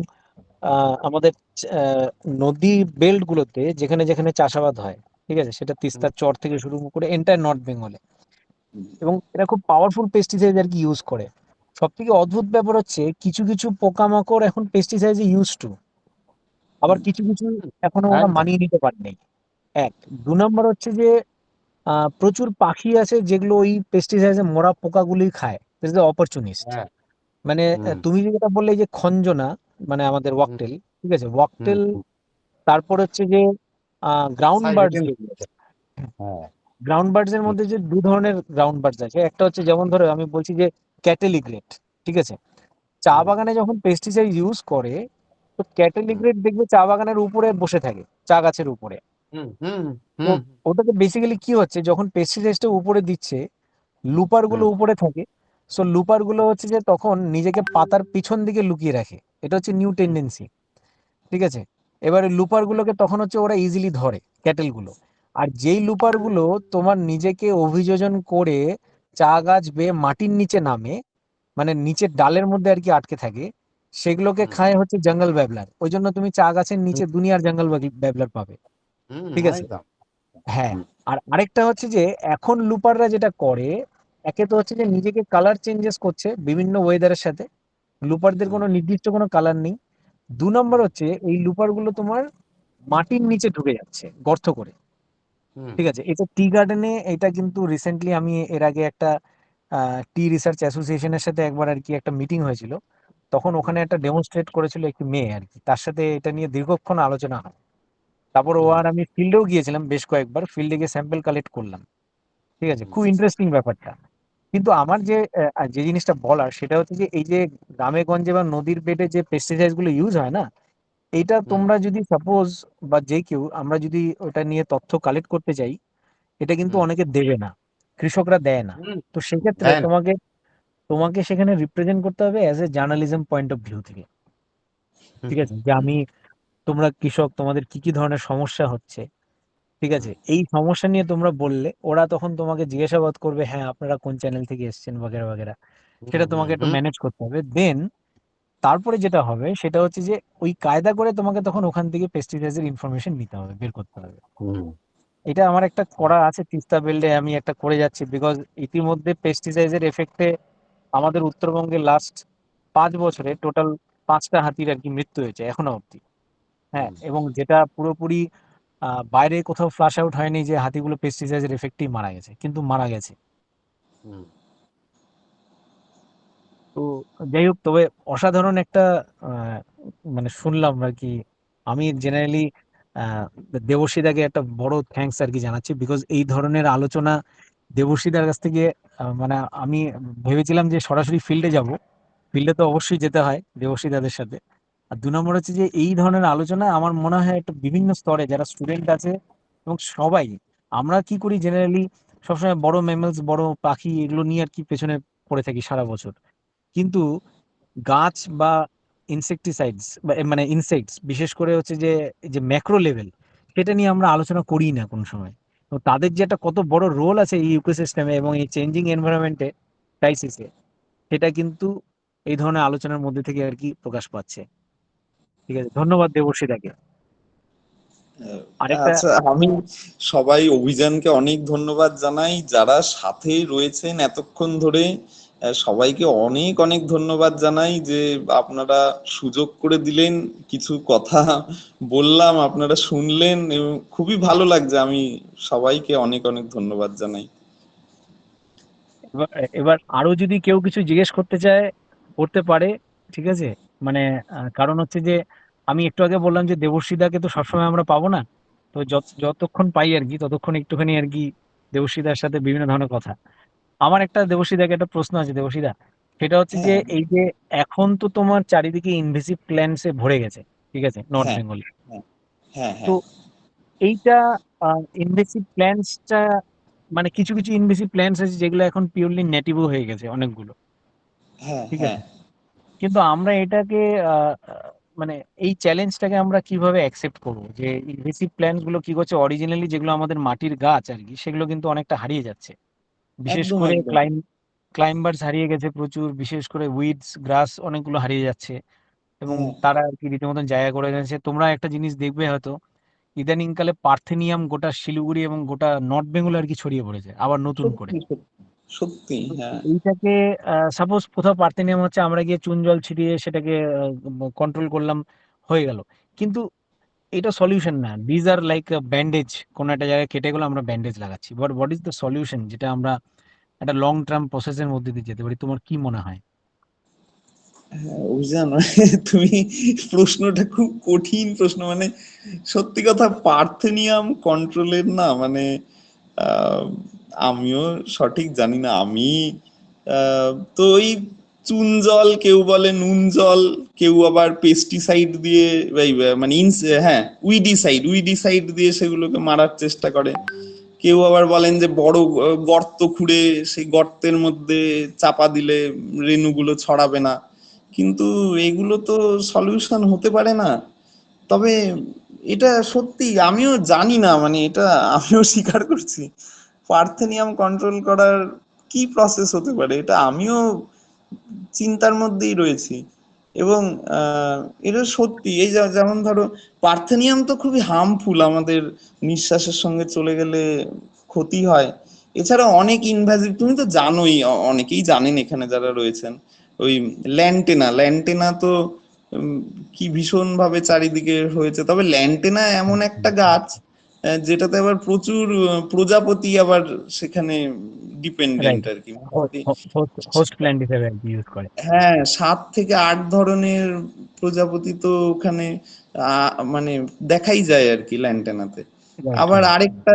S1: আমাদের আহ, নদী বেল্ট গুলোতে যেখানে যেখানে চাষাবাদ হয়, ঠিক আছে, সেটা
S5: হুম,
S1: তিস্তার চর থেকে শুরু করে এন্টায়ার নর্থ বেঙ্গলে, এবং এরা খুব পাওয়ারফুল পেস্টিসাইড আর কি ইউজ করে। সব থেকে অদ্ভুত ব্যাপার হচ্ছে, কিছু কিছু পোকামাকড় এখন পেস্টিসাইড ইউজ টু, আবার
S3: হুম,
S1: কিছু কিছু
S5: হুম,
S1: এখনো ওরা
S5: একদম।
S1: মানিয়ে নিতে পারেনি। এক, দু নম্বর হচ্ছে যে প্রচুর পাখি আছে যেগুলো ওই পেস্টিসাইডে মরা পোকাগুলি খায়, অপরচুনিস্ট।
S5: হ্যাঁ,
S1: মানে
S5: হুম,
S1: তুমি যেটা বললে এই যে খঞ্জনা, মানে আমাদের
S5: হুম,
S1: ওয়াকটেল, ঠিক আছে,
S5: হুম,
S1: ওয়াকটেল।
S5: হুম।
S1: তারপর হচ্ছে যে গ্রাউন্ড বার্ডস
S5: সাইবেরিয়ান
S1: যেগুলো,
S5: হ্যাঁ,
S1: গ্রাউন্ড বার্ডস এর
S5: হুম,
S1: মধ্যে যে দু ধরনের গ্রাউন্ড বার্ডস আছে, একটা হচ্ছে যেমন ধরো আমি বলছি যে ক্যাটেলিগ্রেট, ঠিক আছে, চা
S5: হুম,
S1: বাগানে যখন পেস্টিসাইড ইউজ করে, তো
S5: হুম,
S1: ক্যাটেলিগ্রেট দেখবে চা বাগানের উপরে বসে থাকে, চা গাছের উপরে।
S5: হুম, হুম,
S1: তো
S5: হুম,
S1: ওটাতে বেসিক্যালি কি হচ্ছে, যখন পেস্টিসাইডটা উপরে দিচ্ছে, লুপার গুলো
S5: হুম,
S1: উপরে থাকে। সো লুপার গুলো হচ্ছে যে তখন নিজেকে পাতার পিছন দিকে লুকিয়ে রাখে, এটা হচ্ছে নিউ
S5: হুম,
S1: টেন্ডেন্সি, ঠিক আছে। এবারে লুপার গুলোকে তখন হচ্ছে ওরা ইজিলি ধরে, ক্যাটেল গুলো। আর যেই লুপার গুলো তোমার নিজেকে অভিযোজন করে চা গাছ বেয়ে মাটির নিচে নামে, মানে নিচের ডালের মধ্যে আর কি আটকে থাকে, সেগুলোকে
S5: হুম,
S1: খায় হচ্ছে জঙ্গল ব্যাবলার। ওই জন্য তুমি চা গাছের
S5: হুম,
S1: নিচে দুনিয়ার জঙ্গল ব্যাবলার পাবে,
S5: হুম,
S1: ঠিক আছে।
S5: একদম।
S1: হ্যাঁ।
S5: হুম,
S1: আর আরেকটা হচ্ছে যে এখন লুপাররা যেটা করে, একে তো হচ্ছে যে নিজেকে কালার চেঞ্জেস করছে বিভিন্ন ওয়েদারের সাথে, লুপারদের
S5: হুম,
S1: কোনো নির্দিষ্ট কোনো কালার নেই। দু নম্বর
S5: হুম,
S1: হচ্ছে এই লুপার গুলো তোমার মাটির নিচে ঢুকে যাচ্ছে গর্ত করে,
S5: হুম,
S1: ঠিক আছে। এটা টি গার্ডেনে, এটা কিন্তু রিসেন্টলি আমি এর আগে একটা টি রিসার্চ অ্যাসোসিয়েশনের সাথে একবার আর কি একটা মিটিং হয়েছিল, তখন
S5: হুম,
S1: ওখানে একটা ডেমনস্ট্রেট করেছিল একটি মেয়ে আর কি, তার সাথে এটা নিয়ে দীর্ঘক্ষণ আলোচনা হয়। তারপর ও
S5: হুম,
S1: আর আমি ফিল্ডেও গিয়েছিলাম, বেশ কয়েকবার ফিল্ডে গিয়ে স্যাম্পল কালেক্ট করলাম, ঠিক আছে,
S5: হুম,
S1: খুব ইন্টারেস্টিং ব্যাপারটা। কিন্তু আমার যে যে জিনিসটা বলার সেটা হচ্ছে যে এই যে গ্রামে গঞ্জে বা নদীর বেডে যে পেস্টিসাইড গুলো ইউজ হয় না, এটা
S5: হুম,
S1: তোমরা যদি সাপোজ বা যে কেউ আমরা যদি ওটা নিয়ে তথ্য কালেক্ট করতে চাই, এটা কিন্তু
S5: হুম,
S1: অনেকে দেবে না, কৃষকরা দেয় না।
S5: হুম,
S1: তো সেক্ষেত্রে
S5: দেয় না।
S1: তোমাকে তোমাকে সেখানে রিপ্রেজেন্ট করতে হবে as a journalism point of view থেকে,
S5: হুম,
S1: ঠিক আছে, যে আমি, তোমরা কৃষক, তোমাদের কি কি ধরনের সমস্যা হচ্ছে, ঠিক
S5: হুম,
S1: আছে, এই সমস্যা নিয়ে তোমরা বললে ওরা তখন তোমাকে জিজ্ঞাসাবাদ করবে, হ্যাঁ আপনারা কোন চ্যানেল থেকে এসেছেন বাগেরা বাগেরা।
S5: হুম,
S1: সেটা
S5: হুম,
S1: তোমাকে একটু
S5: হুম,
S1: ম্যানেজ করতে হবে। দেন তারপরে যেটা হবে সেটা হচ্ছে যে ওই কায়দা করে তোমাকে তখন ওখান থেকে পেস্টিসাইডের ইনফরমেশন নিতে হবে, বের করতে হবে।
S5: হুম,
S1: এটা আমার একটা করা আছে, তিস্তা বেল্টে আমি একটা করে যাচ্ছি, বিকজ ইতিমধ্যে পেস্টিসাইডের এফেক্টে আমাদের উত্তরবঙ্গে লাস্ট 5 বছরে টোটাল 5টা হাতির আর কি মৃত্যু হয়েছে এখনো অব্দি। হ্যাঁ,
S5: হুম,
S1: এবং যেটা পুরোপুরি বাইরে কোথাও ফ্লাশ আউট হয়নি যে হাতিগুলো পেস্টিসাইডের এফেক্টেই মারা গেছে, কিন্তু মারা গেছে।
S5: হুম,
S1: তো যাই হোক, তবে অসাধারণ একটা মানে শুনলাম আর কি। আমি জেনারেলি আহ, দেবশ্রীদাকে একটা বড় থ্যাঙ্কস আর কি জানাচ্ছি, বিকজ এই ধরনের আলোচনা দেবশ্রীদার কাছ থেকে মানে আমি ভেবেছিলাম যে সরাসরি ফিল্ডে যাব, ফিল্ডে তো অবশ্যই যেতে হয় দেবশ্রীদাদের সাথে। আর 2 নম্বর হচ্ছে যে এই ধরনের আলোচনা আমার মনে হয় একটা বিভিন্ন স্তরে যারা স্টুডেন্ট আছে এবং সবাই, আমরা কি করি জেনারেলি সবসময় বড় ম্যামেলস, বড় পাখি এগুলো নিয়ে আর কি পেছনে পড়ে থাকি সারা বছর, কিন্তু গাছ বা ইনসেকটিসাইডস বা মানে ইনসেক্টস বিশেষ করে হচ্ছে যে এই যে ম্যাক্রো লেভেল, সেটা নিয়ে আমরা আলোচনা করি না কোনো সময়। তো তাদের যে একটা কত বড় রোল আছে এই ইকোসিস্টেমে এবং এই চেঞ্জিং এনভায়রনমেন্টে, ক্রাইসিসে, সেটা কিন্তু এই ধরনের আলোচনার মধ্যে থেকে আর কি প্রকাশ পাচ্ছে। ঠিক আছে, ধন্যবাদ দেবশ্রীদাকে। আরেকটা
S3: আচ্ছা, আমি সবাই অভিযানকে অনেক ধন্যবাদ জানাই, যারা সাথে রয়েছেন এতক্ষণ ধরে সবাইকে অনেক অনেক ধন্যবাদ জানাই যে আপনারা সুযোগ করে দিলেন, কিছু কথা বললাম, আপনারা শুনলেন এবং খুবই ভালো লাগছে। আমি সবাইকে অনেক অনেক ধন্যবাদ জানাই।
S1: এবার এবার আরো যদি কেউ কিছু জিজ্ঞেস করতে চায় করতে পারে, ঠিক আছে। মানে কারণ হচ্ছে যে আমি একটু আগে বললাম যে দেবশ্রীদাকে তো সবসময় আমরা পাবো না, তো যতক্ষণ পাই আর কি ততক্ষণ একটুখানি আর কি দেবশ্রীদার সাথে বিভিন্ন ধরনের কথা। আমার একটা দেবশ্রীদাকে একটা প্রশ্ন আছে দেবশ্রীদা, সেটা হচ্ছে যে
S3: হ্যাঁ,
S1: এই যে এখন তো তোমার চারিদিকে ইনভেসিভ প্ল্যান্টসে ভরে গেছে, ঠিক আছে, নর্থ
S3: হ্যাঁ,
S1: বেঙ্গলে।
S3: হ্যাঁ, হ্যাঁ,
S1: তো
S3: হ্যাঁ,
S1: এইটা ইনভেসিভ প্ল্যান্টসটা মানে কিছু কিছু ইনভেসিভ প্ল্যান্টস আছে যেগুলো এখন পিওরলি নেটিভও হয়ে গেছে অনেকগুলো,
S3: হ্যাঁ,
S1: ঠিক
S3: হ্যাঁ।
S1: আছে। কিন্তু আমরা এটাকে মানে এই চ্যালেঞ্জটাকে আমরা কিভাবে অ্যাকসেপ্ট করবো যে ইনভেসিভ প্ল্যান্টস গুলো কি করছে, অরিজিনালি যেগুলো আমাদের মাটির গাছ আর কি সেগুলো কিন্তু অনেকটা হারিয়ে যাচ্ছে। বিশেষ
S3: একদম,
S1: করে
S3: একদম।
S1: ক্লাইম্বার্স হারিয়ে গেছে প্রচুর, বিশেষ করে উইডস গ্রাস অনেকগুলো হারিয়ে যাচ্ছে এবং
S3: হ্যাঁ,
S1: তারা আর কি রীতিমতন জায়গা করে যাচ্ছে। তোমরা একটা জিনিস দেখবে হয়তো ইদানিং কালে পার্থেনিয়াম গোটা শিলিগুড়ি এবং গোটা নর্থ বেঙ্গল আর কি ছড়িয়ে পড়েছে আবার নতুন করে।
S3: সত্যি, সত্যি, সত্যি,
S1: তো
S3: হ্যাঁ।
S1: এইটাকে সাপোজ কোথাও পার্থেনিয়াম হচ্ছে, আমরা গিয়ে চুন জল ছিটিয়ে সেটাকে কন্ট্রোল করলাম, হয়ে গেল। কিন্তু এটা সলিউশন না, দিজ আর লাইক ব্যান্ডেজ। কোনো একটা জায়গায় কেটে গেলে আমরা ব্যান্ডেজ লাগাচ্ছি, but what is the solution যেটা আমরা একটা লং টার্ম প্রসেসের মধ্যে দিয়ে যেতে পারি? তোমার কি মনে হয়?
S3: হ্যাঁ, অভিযান তুমি প্রশ্নটা খুব কঠিন প্রশ্ন, মানে সত্যি কথা পার্থেনিয়াম কন্ট্রোলের না, মানে আহ, আমিও সঠিক জানি না। আমি তো ওই চুন জল, কেউ বলে নুন জল, কেউ আবার পেস্টিসাইড দিয়ে মানে হ্যাঁ, উইডিসাইড দিয়ে সেগুলোকে মারার চেষ্টা করে। কেউ আবার বলেন যে বড় গর্ত খুঁড়ে সেই গর্তের মধ্যে চাপা দিলে রেণুগুলো ছড়াবে না। কিন্তু এগুলো তো সলিউশন হতে পারে না। তবে এটা সত্যি আমিও জানি না, মানে এটা আমিও স্বীকার করছি, পার্থেনিয়াম কন্ট্রোল করার কি প্রসেস হতে পারে, এটা আমিও চিন্তার মধ্যেই রয়েছি। এবং এটা সত্যি, এই যেমন ধরো পার্থেনিয়াম তো খুবই হার্মফুল, আমাদের নিঃশ্বাসের সঙ্গে চলে গেলে ক্ষতি হয়। এছাড়া অনেক ইনভ্যাসিভ, তুমি তো জানোই, অনেকেই জানেন এখানে যারা রয়েছেন, ওই ল্যান্টেনা তো উম, কি ভীষণ ভাবে চারিদিকে হয়েছে। তবে ল্যান্টেনা এমন একটা গাছ যেটাতে আবার প্রচুর প্রজাপতি আবার সেখানে ডিপেন্ডেন্ট
S1: রাইট,
S3: আর কি, মোটামুটি।
S1: হোস্ট প্ল্যান্ট হিসেবে আর কি ইউজ করে।
S3: হ্যাঁ, 7 থেকে 8 ধরনের প্রজাপতি তো ওখানে মানে দেখাই যায় আর কি ল্যান্টেনাতে।
S1: রাইট,
S3: আবার
S1: রাইট।
S3: আরেকটা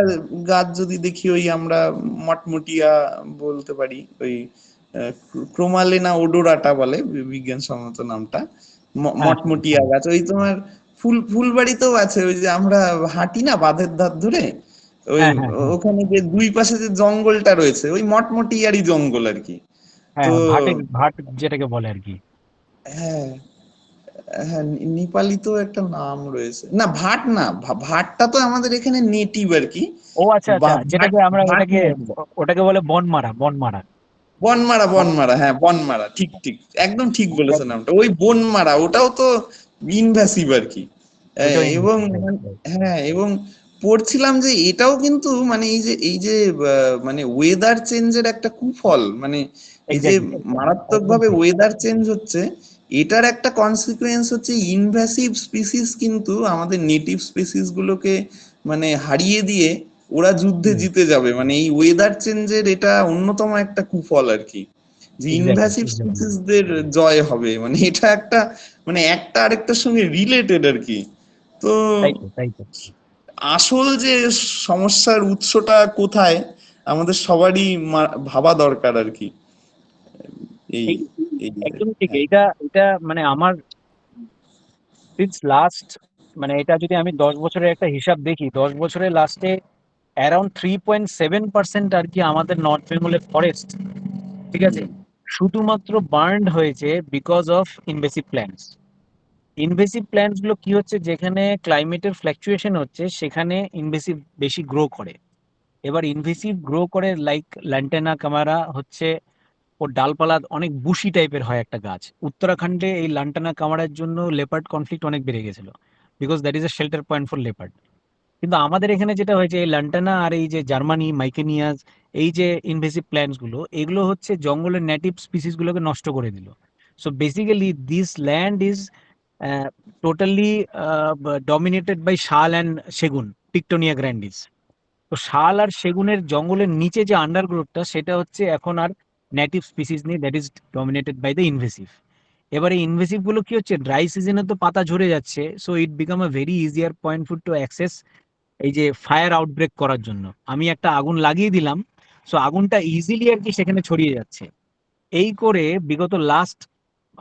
S3: গাছ যদি দেখি, ওই আমরা মটমটিয়া বলতে পারি, ওই ক্রোমালেনা ওডোরাটা বলে বিজ্ঞানসম্মত নামটা,
S1: হ্যাঁ, হ্যাঁ,
S3: মটমটিয়া
S1: হ্যাঁ,
S3: গাছ। ওই তোমার ফুলবাড়িতেও আছে, ওই যে আমরা হাঁটি না বাঁধের ধার ধরে, ওই
S1: হ্যাঁ, হ্যাঁ, হ্যাঁ,
S3: ওখানে যে দুই পাশে যে জঙ্গলটা রয়েছে, ওই মটমটিয়ারই জঙ্গল আর কি।
S1: হ্যাঁ,
S3: তো
S1: ভাট যেটাকে বলে আর কি।
S3: হ্যাঁ, হ্যাঁ, নেপালি তো একটা নাম রয়েছে, না ভাট না, ভাটটা তো আমাদের এখানে নেটিভ আর কি।
S1: ও আচ্ছা, আচ্ছা,
S3: ভাট,
S1: যেটাকে আমরা
S3: ভাট
S1: ওটাকে
S3: নেই।
S1: ওটাকে বলে বনমারা, বনমারা।
S3: বনমারা, হ্যাঁ বনমারা, ঠিক ঠিক, একদম ঠিক বলেছেন নামটা, ওই বনমারা, ওটাও তো ইনভ্যাসিভ আর কি।
S1: ওইটাও
S3: এবং
S1: ইনভেস্টিভ, রাইট, রাইট।
S3: হ্যাঁ, এবং পড়ছিলাম যে এটাও কিন্তু মানে এই যে মানে ওয়েদার চেঞ্জের একটা কুফল, মানে এই যে
S1: এক্স্যাক্টলি,
S3: মারাত্মক
S1: একদম
S3: ভাবে
S1: ঠিক।
S3: ওয়েদার চেঞ্জ হচ্ছে, এটার একটা কনসিকুয়েন্স হচ্ছে ইনভ্যাসিভ স্পিসিস কিন্তু আমাদের নেটিভ স্পিসিস গুলোকে মানে হারিয়ে দিয়ে ওরা যুদ্ধে জিতে যাবে, মানে এই ওয়েদার চেঞ্জের এটা অন্যতম একটা কুফল আর কি, যে
S1: এক্স্যাক্টলি,
S3: ইনভ্যাসিভ
S1: এক্স্যাক্টলি।
S3: স্পিসিসদের জয় হবে, মানে এটা একটা, মানে একটা আরেকটার সঙ্গে রিলেটেড আর কি। তো তো
S1: তাই তো
S3: আসল যে সমস্যার উৎসটা কোথায় আমাদের সবারই ভাবা দরকার আর কি। এই
S1: এই
S3: এই
S1: একদমই ঠিক।
S3: হ্যাঁ।
S1: এটা এটা মানে আমার সিন্স লাস্ট, মানে এটা যদি আমি 10 বছরের একটা হিসাব দেখি, 10 বছরের লাস্টে অ্যারাউন্ড 3.7% আর কি আমাদের নর্থ বেঙ্গলের ফরেস্ট, ঠিক আছে, শুধুমাত্র বার্নড হয়েছে because of invasive plants. Invasive plants গুলো কি হচ্ছে, যেখানে ক্লাইমেটের ফ্ল্যাকচুয়েশন হচ্ছে সেখানে ইনভেসিভ বেশি গ্রো করে। এবার ইনভেসিভ গ্রো করে লাইক ল্যান্টেনা কামারা হচ্ছে, ওর ডালপালা অনেক বুশি টাইপের হয় একটা গাছ। উত্তরাখণ্ডে এই লান্টানা কামারার জন্য লেপার্ড কনফ্লিক্ট অনেক বেড়ে গেছিল, because that is a shelter point for leopard. কিন্তু আমাদের এখানে যেটা হয়েছে, এই লান্টানা আর এই যে জার্মানি মাইকেনিয়াস, এই যে ইনভেসিভ প্ল্যান্টস গুলো, এগুলো হচ্ছে জঙ্গলের নেটিভ স্পিসিস গুলোকে নষ্ট করে দিল। So basically this land is totally dominated by sal and segun, Tectona grandis. তো শাল আর সেগুনের জঙ্গলের নিচে যে আন্ডারগ্রোথটা, সেটা হচ্ছে এখন আর নেটিভ স্পিসিস নেই, that is dominated by the invasive. এবার এই ইনভেসিভ গুলো কি হচ্ছে, ড্রাই সিজনে তো পাতা ঝরে যাচ্ছে, so it become a very easier point for to access এই যে ফায়ার আউটব্রেক করার জন্য। আমি একটা আগুন লাগিয়ে দিলাম, সো আগুনটা ইজিলি আর কি সেখানে ছড়িয়ে যাচ্ছে। এই করে বিগত লাস্ট,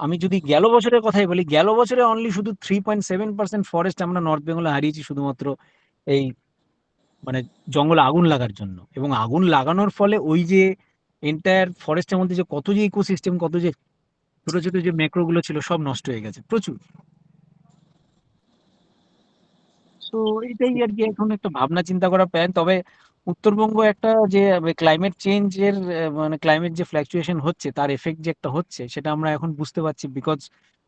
S1: আমি যদি গেল বছরের কথাই বলি, গেল বছরে অনলি শুধু 3.7% ফরেস্ট আমরা নর্থ বেঙ্গলে হারিয়েছি শুধুমাত্র এই মানে জঙ্গলে আগুন লাগার জন্য। এবং আগুন লাগানোর ফলে ওই যে এন্টায়ার ফরেস্টের মধ্যে যে কত যে ইকোসিস্টেম, কত যে ছোট ছোট যে ম্যাক্রো গুলো ছিল, সব নষ্ট হয়ে গেছে প্রচুর। তো এটাই আর কি এখন একটা ভাবনা চিন্তা করা প্ল্যান। তবে উত্তরবঙ্গ একটা যে ক্লাইমেট চেঞ্জের মানে ক্লাইমেট যে ফ্ল্যাকচুয়েশন হচ্ছে, তার এফেক্ট যে একটা হচ্ছে, সেটা আমরা এখন বুঝতে পারছি, বিকজ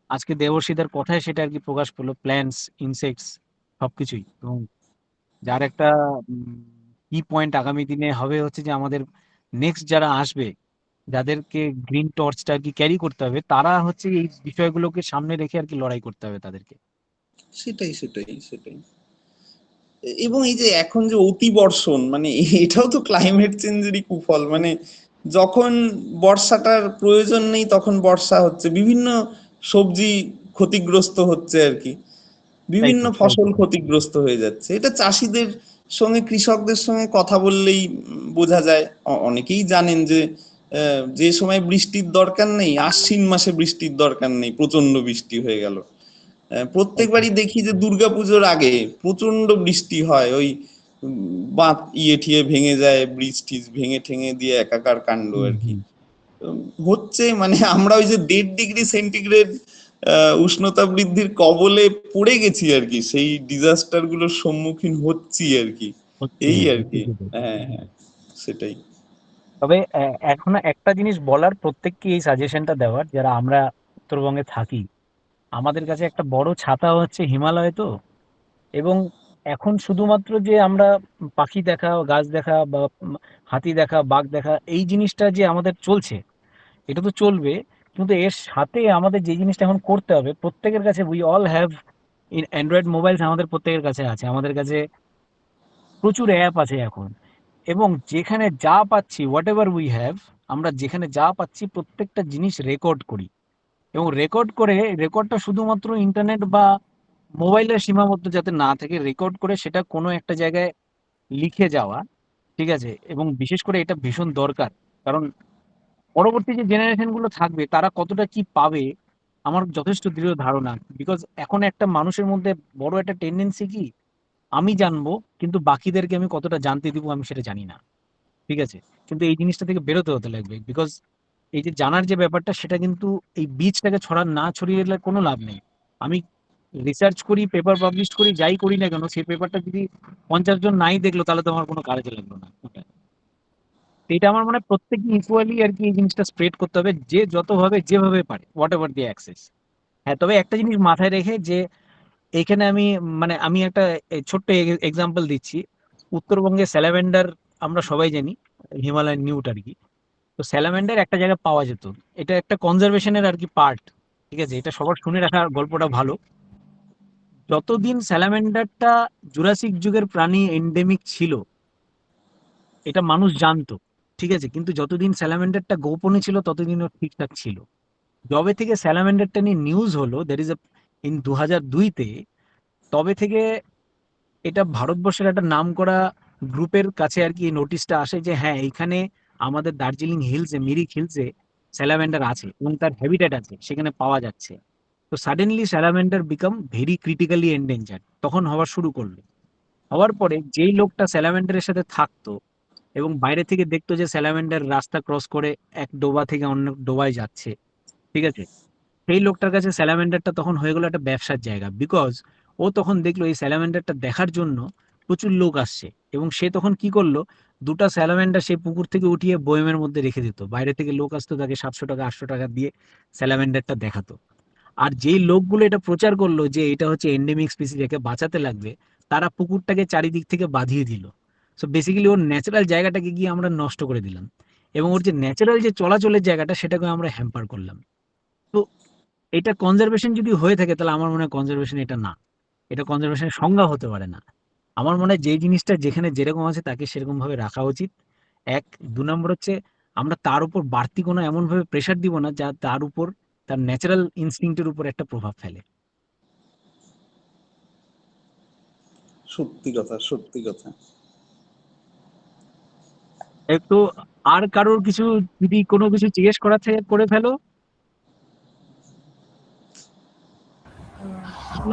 S1: আজকে দেবর্ষীদের কথায় সেটা আর কি প্রকাশ পেলো, প্ল্যান্টস, ইনসেক্টস সবকিছুই। এবং যার একটা কি পয়েন্ট আগামী দিনে হবে হচ্ছে যে আমাদের নেক্সট যারা আসবে, যাদেরকে গ্রিন টর্চটা আর কি ক্যারি করতে হবে, তারা হচ্ছে এই বিষয়গুলোকে সামনে রেখে আর কি লড়াই করতে হবে তাদেরকে।
S3: সেটাই। এবং এই যে এখন যে অতি বর্ষণ, মানে এটাও তো ক্লাইমেট চেঞ্জেরই কুফল। মানে যখন বর্ষাটার প্রয়োজন নেই তখন বর্ষা হচ্ছে, বিভিন্ন সবজি ক্ষতিগ্রস্ত হচ্ছে আর কি,
S1: তাই
S3: বিভিন্ন
S1: তো
S3: ফসল ক্ষতিগ্রস্ত হয়ে যাচ্ছে। এটা চাষিদের সঙ্গে কৃষকদের সঙ্গে কথা বললেই বোঝা যায়। অনেকেই জানেন যে যে সময় বৃষ্টির দরকার নেই, আশ্বিন মাসে বৃষ্টির দরকার নেই, প্রচন্ড বৃষ্টি হয়ে গেল। প্রত্যেকবারই দেখি যে দুর্গাপুজোর আগে প্রচন্ড বৃষ্টি হয়, ওই বাঁধ ঠিয়ে ভেঙে যায়, ব্রিজ টিজ ভেঙে ঠেঙে দিয়ে একাকার কাণ্ড আর কি হচ্ছে। মানে আমরা ওই যে 1.5 ডিগ্রি সেন্টিগ্রেড উষ্ণতা বৃদ্ধির কবলে পড়ে গেছি আর কি, সেই ডিজাস্টার গুলোর সম্মুখীন হচ্ছি আর কি, এই আর কি। হ্যাঁ, সেটাই।
S1: তবে এখন একটা জিনিস বলার, প্রত্যেককে এই সাজেশনটা দেওয়ার, যারা আমরা উত্তরবঙ্গে থাকি, আমাদের কাছে একটা বড় ছাতা হচ্ছে হিমালয়। তো এবং এখন শুধুমাত্র যে আমরা পাখি দেখা, গাছ দেখা বা হাতি দেখা, বাঘ দেখা, এই জিনিসটা যে আমাদের চলছে, এটা তো চলবে, কিন্তু এর সাথে আমাদের যে জিনিসটা এখন করতে হবে, প্রত্যেকের কাছে we all have in Android mobiles, আমাদের প্রত্যেকের কাছে আছে, আমাদের কাছে প্রচুর অ্যাপ আছে এখন। এবং যেখানে যা পাচ্ছি, হোয়াট এভার উই হ্যাভ, আমরা যেখানে যা পাচ্ছি প্রত্যেকটা জিনিস রেকর্ড করি। এবং রেকর্ড করে, রেকর্ডটা শুধুমাত্র ইন্টারনেট বা মোবাইলের সীমাবদ্ধ যাতে না থাকে, রেকর্ড করে সেটা কোনো একটা জায়গায় লিখে যাওয়া, ঠিক আছে। এবং বিশেষ করে এটা ভীষণ দরকার, কারণ পরবর্তী যে জেনারেশন গুলো থাকবে তারা কতটা কি পাবে, আমার যথেষ্ট দৃঢ় ধারণা। বিকজ এখন একটা মানুষের মধ্যে বড় একটা টেন্ডেন্সি কি, আমি জানবো কিন্তু বাকিদেরকে আমি কতটা জানতে দিব আমি সেটা জানি না, ঠিক আছে। কিন্তু এই জিনিসটা থেকে বেরোতে হতে লাগবে, বিকজ এই যে জানার যে ব্যাপারটা, সেটা কিন্তু এই বীজটাকে ছড়িয়ে দিলে কোনো লাভ নেই। আমি রিসার্চ করি, পেপার পাবলিশ করি, যাই করি না কেন, সেই পেপারটা যদি 50 জন নাই দেখলো, তাহলে তো আমার কোনো কাজে লাগলো না। তো এটা আমার মনে হয় প্রত্যেকে ইকুয়ালি আর কি এই জিনিসটা স্প্রেড করতে হবে, যে যতভাবে যেভাবে পারে, হোয়াট এভার দি অ্যাক্সেস। হ্যাঁ, তবে একটা জিনিস মাথায় রেখে যে এইখানে আমি, মানে আমি একটা ছোট্ট এক্সাম্পল দিচ্ছি। উত্তরবঙ্গে স্যালামেন্ডার আমরা সবাই জানি, হিমালয়ান নিউট আর কি। তো স্যালামেন্ডার একটা জায়গায় পাওয়া যেত, এটা একটা কনজারভেশনের আর কি পার্ট, ঠিক আছে। এটা সবার শুনে রাখার গল্পটা ভালো। যতদিন স্যালামেন্ডারটা জুরাসিক যুগের প্রাণী, এন্ডেমিক ছিল, এটা মানুষ জানতো, ঠিক আছে। কিন্তু যতদিন স্যালামেন্ডারটা গোপনে ছিল ততদিন ও ঠিকঠাক ছিল। যবে থেকে স্যালামেন্ডারটা নিয়ে নিউজ হলো, দ্যাট ইজ ইন 2002-তে, তবে থেকে এটা ভারতবর্ষের একটা নামকরা গ্রুপের কাছে আর কি এই নোটিশটা আসে যে হ্যাঁ এইখানে আমাদের দার্জিলিং হিলসে, মিরিক হিলসে স্যালামেন্ডার আছে এবং তার হ্যাবিটেট আছে, সেখানে পাওয়া যাচ্ছে। তো suddenly salamander become very critically endangered, তখন হওয়া শুরু করলো। হওয়ার পরে যেই লোকটা স্যালামেন্ডারের সাথে থাকতো এবং বাইরে থেকে দেখতো যে স্যালামেন্ডার রাস্তা ক্রস করে এক ডোবা থেকে অন্য ডোবায় যাচ্ছে, ঠিক আছে, সেই লোকটার কাছে স্যালামেন্ডারটা তখন হয়ে গেল একটা ব্যবসার জায়গা। বিকজ ও তখন দেখলো এই স্যালামেন্ডারটা দেখার জন্য প্রচুর লোক আসছে এবং সে তখন কি করলো, দুটা স্যালামেন্ডার সেই পুকুর থেকে উঠিয়ে বয়মের মধ্যে রেখে দিত। বাইরে থেকে লোক আসতো, তাকে 700 টাকা 800 টাকা দিয়ে স্যালামেন্ডারটা দেখাতো। আর যেই লোকগুলো এটা প্রচার করলো যে এটা হচ্ছে এন্ডেমিক স্পিসিস, একে বাঁচাতে লাগবে, তারা পুকুরটাকে চারিদিক থেকে বাঁধিয়ে দিল। সো বেসিক্যালি ওর ন্যাচারাল জায়গাটাকে গিয়ে আমরা নষ্ট করে দিলাম এবং ওর যে ন্যাচারাল যে চলাচলের জায়গাটা সেটাকে আমরা হ্যাম্পার করলাম। তো এটা কনজারভেশন যদি হয়ে থাকে তাহলে আমার মনে হয় কনজারভেশন এটা না, এটা কনজারভেশনের সংজ্ঞা হতে পারে না। আমার মনে হয় যে জিনিসটা যেখানে যেরকম আছে তাকে সেরকম ভাবে রাখা উচিত। এক, 2 নম্বর হচ্ছে আমরা তার উপর বাড়তি কোনো এমন ভাবে প্রেশার দিব না যা তার উপর, তার ন্যাচারাল ইনস্টিংক্টের উপর একটা প্রভাব ফেলে।
S3: সত্যি কথা, সত্যি কথা।
S1: একটু আর কারোর কিছু যদি কোনো কিছু জিজ্ঞেস করা থাকে করে ফেলো।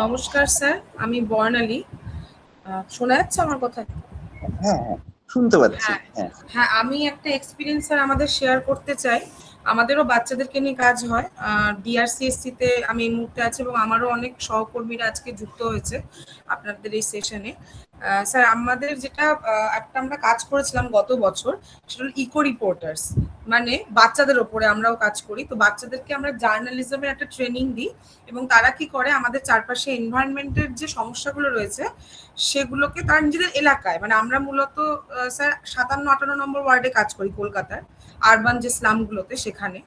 S6: নমস্কার স্যার, আমি বর্ণালী। শোনা যাচ্ছে আমার কথা?
S3: হ্যাঁ হ্যাঁ, শুনতে পাচ্ছি।
S6: হ্যাঁ
S3: হ্যাঁ
S6: হ্যাঁ, আমি একটা এক্সপিরিয়েন্স স্যার আমাদের শেয়ার করতে চাই। আমাদেরও বাচ্চাদেরকে নিয়ে কাজ হয়। ডিআরসিএসসি তে আমি এই মুহূর্তে আছি এবং আমারও অনেক সহকর্মীরা আজকে যুক্ত হয়েছে আপনাদের এই সেশনে। স্যার আমাদের যেটা একটা আমরা কাজ করেছিলাম গত বছর, সেটা হলো ইকো রিপোর্টার্স, মানে বাচ্চাদের ওপরে আমরাও কাজ করি। তো বাচ্চাদেরকে আমরা জার্নালিজমের একটা ট্রেনিং দিই এবং তারা কি করে আমাদের চারপাশে এনভায়রনমেন্টের যে সমস্যাগুলো রয়েছে সেগুলোকে তার নিজেদের এলাকায়, মানে আমরা মূলত স্যার 57-58 নম্বর ওয়ার্ডে কাজ করি কলকাতার আরবান যে স্লামগুলোতে, সেখানে।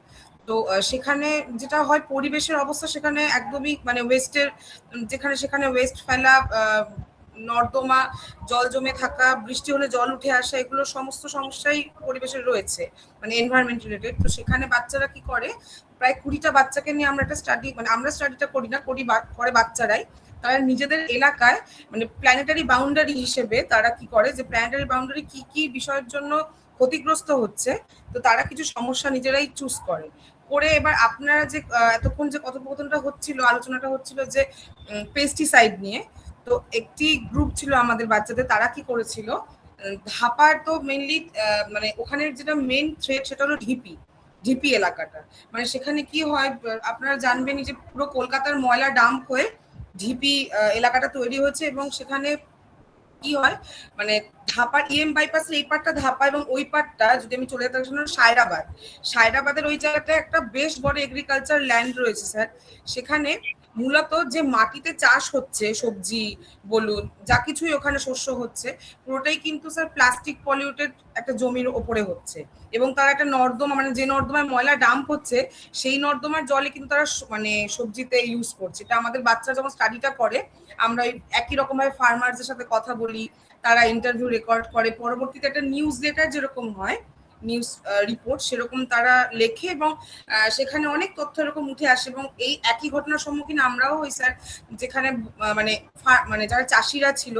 S6: তো সেখানে যেটা হয়, পরিবেশের অবস্থা সেখানে একদমই মানে ওয়েস্টের, যেখানে সেখানে ওয়েস্ট ফেলা, নর্দমা, জল জমে থাকা, বৃষ্টি হলে জল উঠে আসা, এগুলো সমস্ত সমস্যাই পরিবেশের রয়েছে, মানে এনভায়রনমেন্ট রিলেটেড। তো সেখানে বাচ্চারা কি করে, প্রায় 20টা বাচ্চাকে নিয়ে আমরা একটা স্টাডি, মানে আমরা স্টাডিটা করি না, করে বাচ্চারাই। তারা নিজেদের এলাকায় মানে প্ল্যানেটারি বাউন্ডারি হিসেবে তারা কি করে, যে প্ল্যানেটারি বাউন্ডারি কি কি বিষয়ের জন্য ক্ষতিগ্রস্ত হচ্ছে, তো তারা কিছু সমস্যা নিজেরাই চুজ করে। এবার আপনারা যে এতক্ষণ যে কথোপকথনটা হচ্ছিল, আলোচনাটা হচ্ছিল যে পেস্টিসাইড নিয়ে, তো একটি গ্রুপ ছিল আমাদের বাচ্চাদের, তারা কি করেছিল, ধাপার তো মেইনলি মানে ওখানের যেটা মেইন থ্রেট সেটা হলো ঢিপি এলাকাটা। মানে সেখানে কি হয়, আপনারা জানবেনই যে পুরো কলকাতার ময়লা ডাম্প হয়ে ঢিপি এলাকাটা তৈরি হয়েছে এবং সেখানে কি হয়, মানে ধাপার বাইপাসের এই পার্টটা ধাপা এবং ওই পার্টটা যদি আমি চলে যেতে সায়রাবাদের ওই জায়গাটায় একটা বেশ বড় এগ্রিকালচার ল্যান্ড রয়েছে স্যার। সেখানে মূলত যে মাটিতে চাষ হচ্ছে, সবজি বলুন যা কিছুই ওখানে শস্য হচ্ছে, পুরোটাই কিন্তু স্যার প্লাস্টিক পলিউটেড একটা জমির ওপরে হচ্ছে। এবং তারা একটা নর্দমা, মানে যে নর্দমায় ময়লা ডাম্প হচ্ছে সেই নর্দমার জলে কিন্তু তারা মানে সবজিতে ইউজ করছে। এটা আমাদের বাচ্চারা যখন স্টাডিটা করে, আমরা একই রকম ভাবে ফার্মারদের সাথে কথা বলি, তারা ইন্টারভিউ রেকর্ড করে, পরবর্তীতে একটা নিউজ লেটার যেরকম হয়, নিউজ রিপোর্ট সেরকম তারা লেখে এবং সেখানে অনেক তথ্য এরকম উঠে আসে। এবং এই একই ঘটনার সম্মুখীন আমরাও হই স্যার, যেখানে মানে মানে যারা চাষিরা ছিল,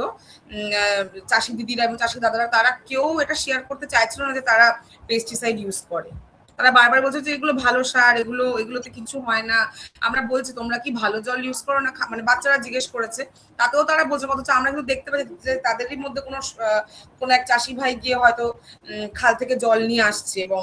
S6: চাষি দিদিরা এবং চাষি দাদারা, তারা কেউ এটা শেয়ার করতে চাইছিল না যে তারা পেস্টিসাইড ইউজ করে। তারা বারবার বলছে যে এগুলো ভালো সার, এগুলোতে কিছু হয় না। আমরা বলছি তোমরা কি ভালো জল ইউজ করো না, মানে বাচ্চারা জিজ্ঞেস করেছে, তাতেও তারা বলছে, অথচ আমরা কিন্তু দেখতে পাচ্ছি যে তাদেরই মধ্যে কোনো এক চাষি ভাই গিয়ে হয়তো খাল থেকে জল নিয়ে আসছে এবং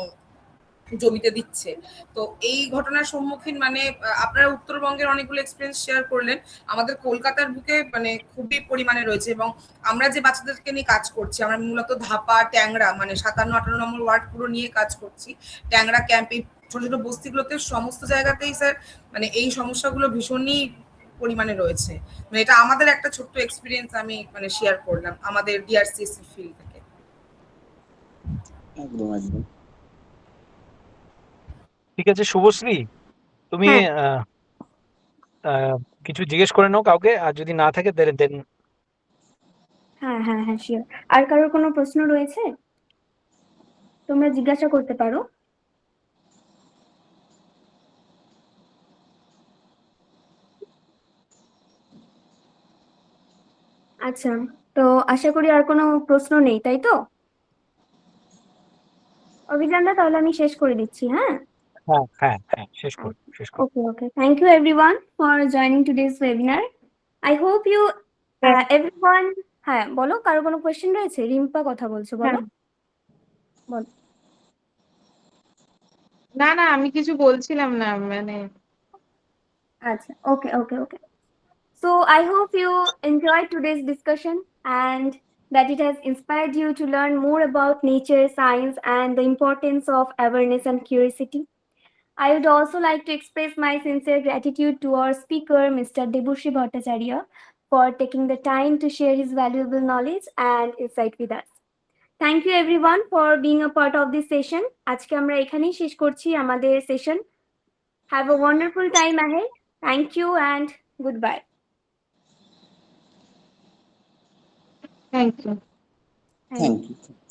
S6: জমিতে দিচ্ছে। তো এই ঘটনার সম্মুখীন মানে আপনারা উত্তরবঙ্গের অনেকগুলো এক্সপিরিয়েন্স শেয়ার করলেন, আমাদের কলকাতার বুকে মানে খুবই পরিমাণে রয়েছে। এবং আমরা যে বাচ্চাদেরকে নিয়ে কাজ করছি, আমরা মূলত ধাপা, ট্যাংরা, মানে 57-58 নম্বর ওয়ার্ড পুরো নিয়ে কাজ করছি। ট্যাংরা ক্যাম্প, এই ছোট ছোট বস্তিগুলোতে সমস্ত জায়গাতেই স্যার মানে এই সমস্যাগুলো ভীষণই পরিমাণে রয়েছে। মানে এটা আমাদের একটা ছোট্ট এক্সপিরিয়েন্স আমি মানে শেয়ার করলাম আমাদের ডিআরসিএসসি ফিল্ড থেকে।
S3: একদম একদম।
S1: ঠিক আছে শুভশ্রী, তুমি
S2: হ্যাঁ
S1: আহ, আহ, কিছু জিজ্ঞেস করে নাও কাউকে, আর যদি না থাকে দেন।
S2: হ্যাঁ হ্যাঁ হ্যাঁ শিওর। আর কারোর কোনো প্রশ্ন রয়েছে তোমরা জিজ্ঞাসা করতে পারো। আচ্ছা, তো আশা করি আর কোনো প্রশ্ন নেই, তাই তো? অভিযানটা তাহলে আমি শেষ করে দিচ্ছি, হ্যাঁ?
S1: হ্যাঁ হ্যাঁ হ্যাঁ, শেষ করি শেষ করি।
S2: Okay. Thank you everyone for joining today's webinar. I hope you everyone, হ্যাঁ বলো, কারো কোনো কোয়েশ্চেন রয়েছে? রিম্পা কথা বলছো, বলো।
S7: না না, আমি কিছু বলছিলাম না, মানে
S2: আচ্ছা, okay. So I hope you enjoyed today's discussion and that it has inspired you to learn more about nature, science, and the importance of awareness and curiosity. I would also like to express my sincere gratitude to our speaker, Mr. Debushi Bhattacharya, for taking the time to share his valuable knowledge and insight with us. Thank you everyone for being a part of this session. আজকে আমরা এখানেই শেষ করছি আমাদের সেশন। Have a wonderful time ahead. Thank you and goodbye.
S7: Thank you.
S2: Thank you.
S3: Thank you.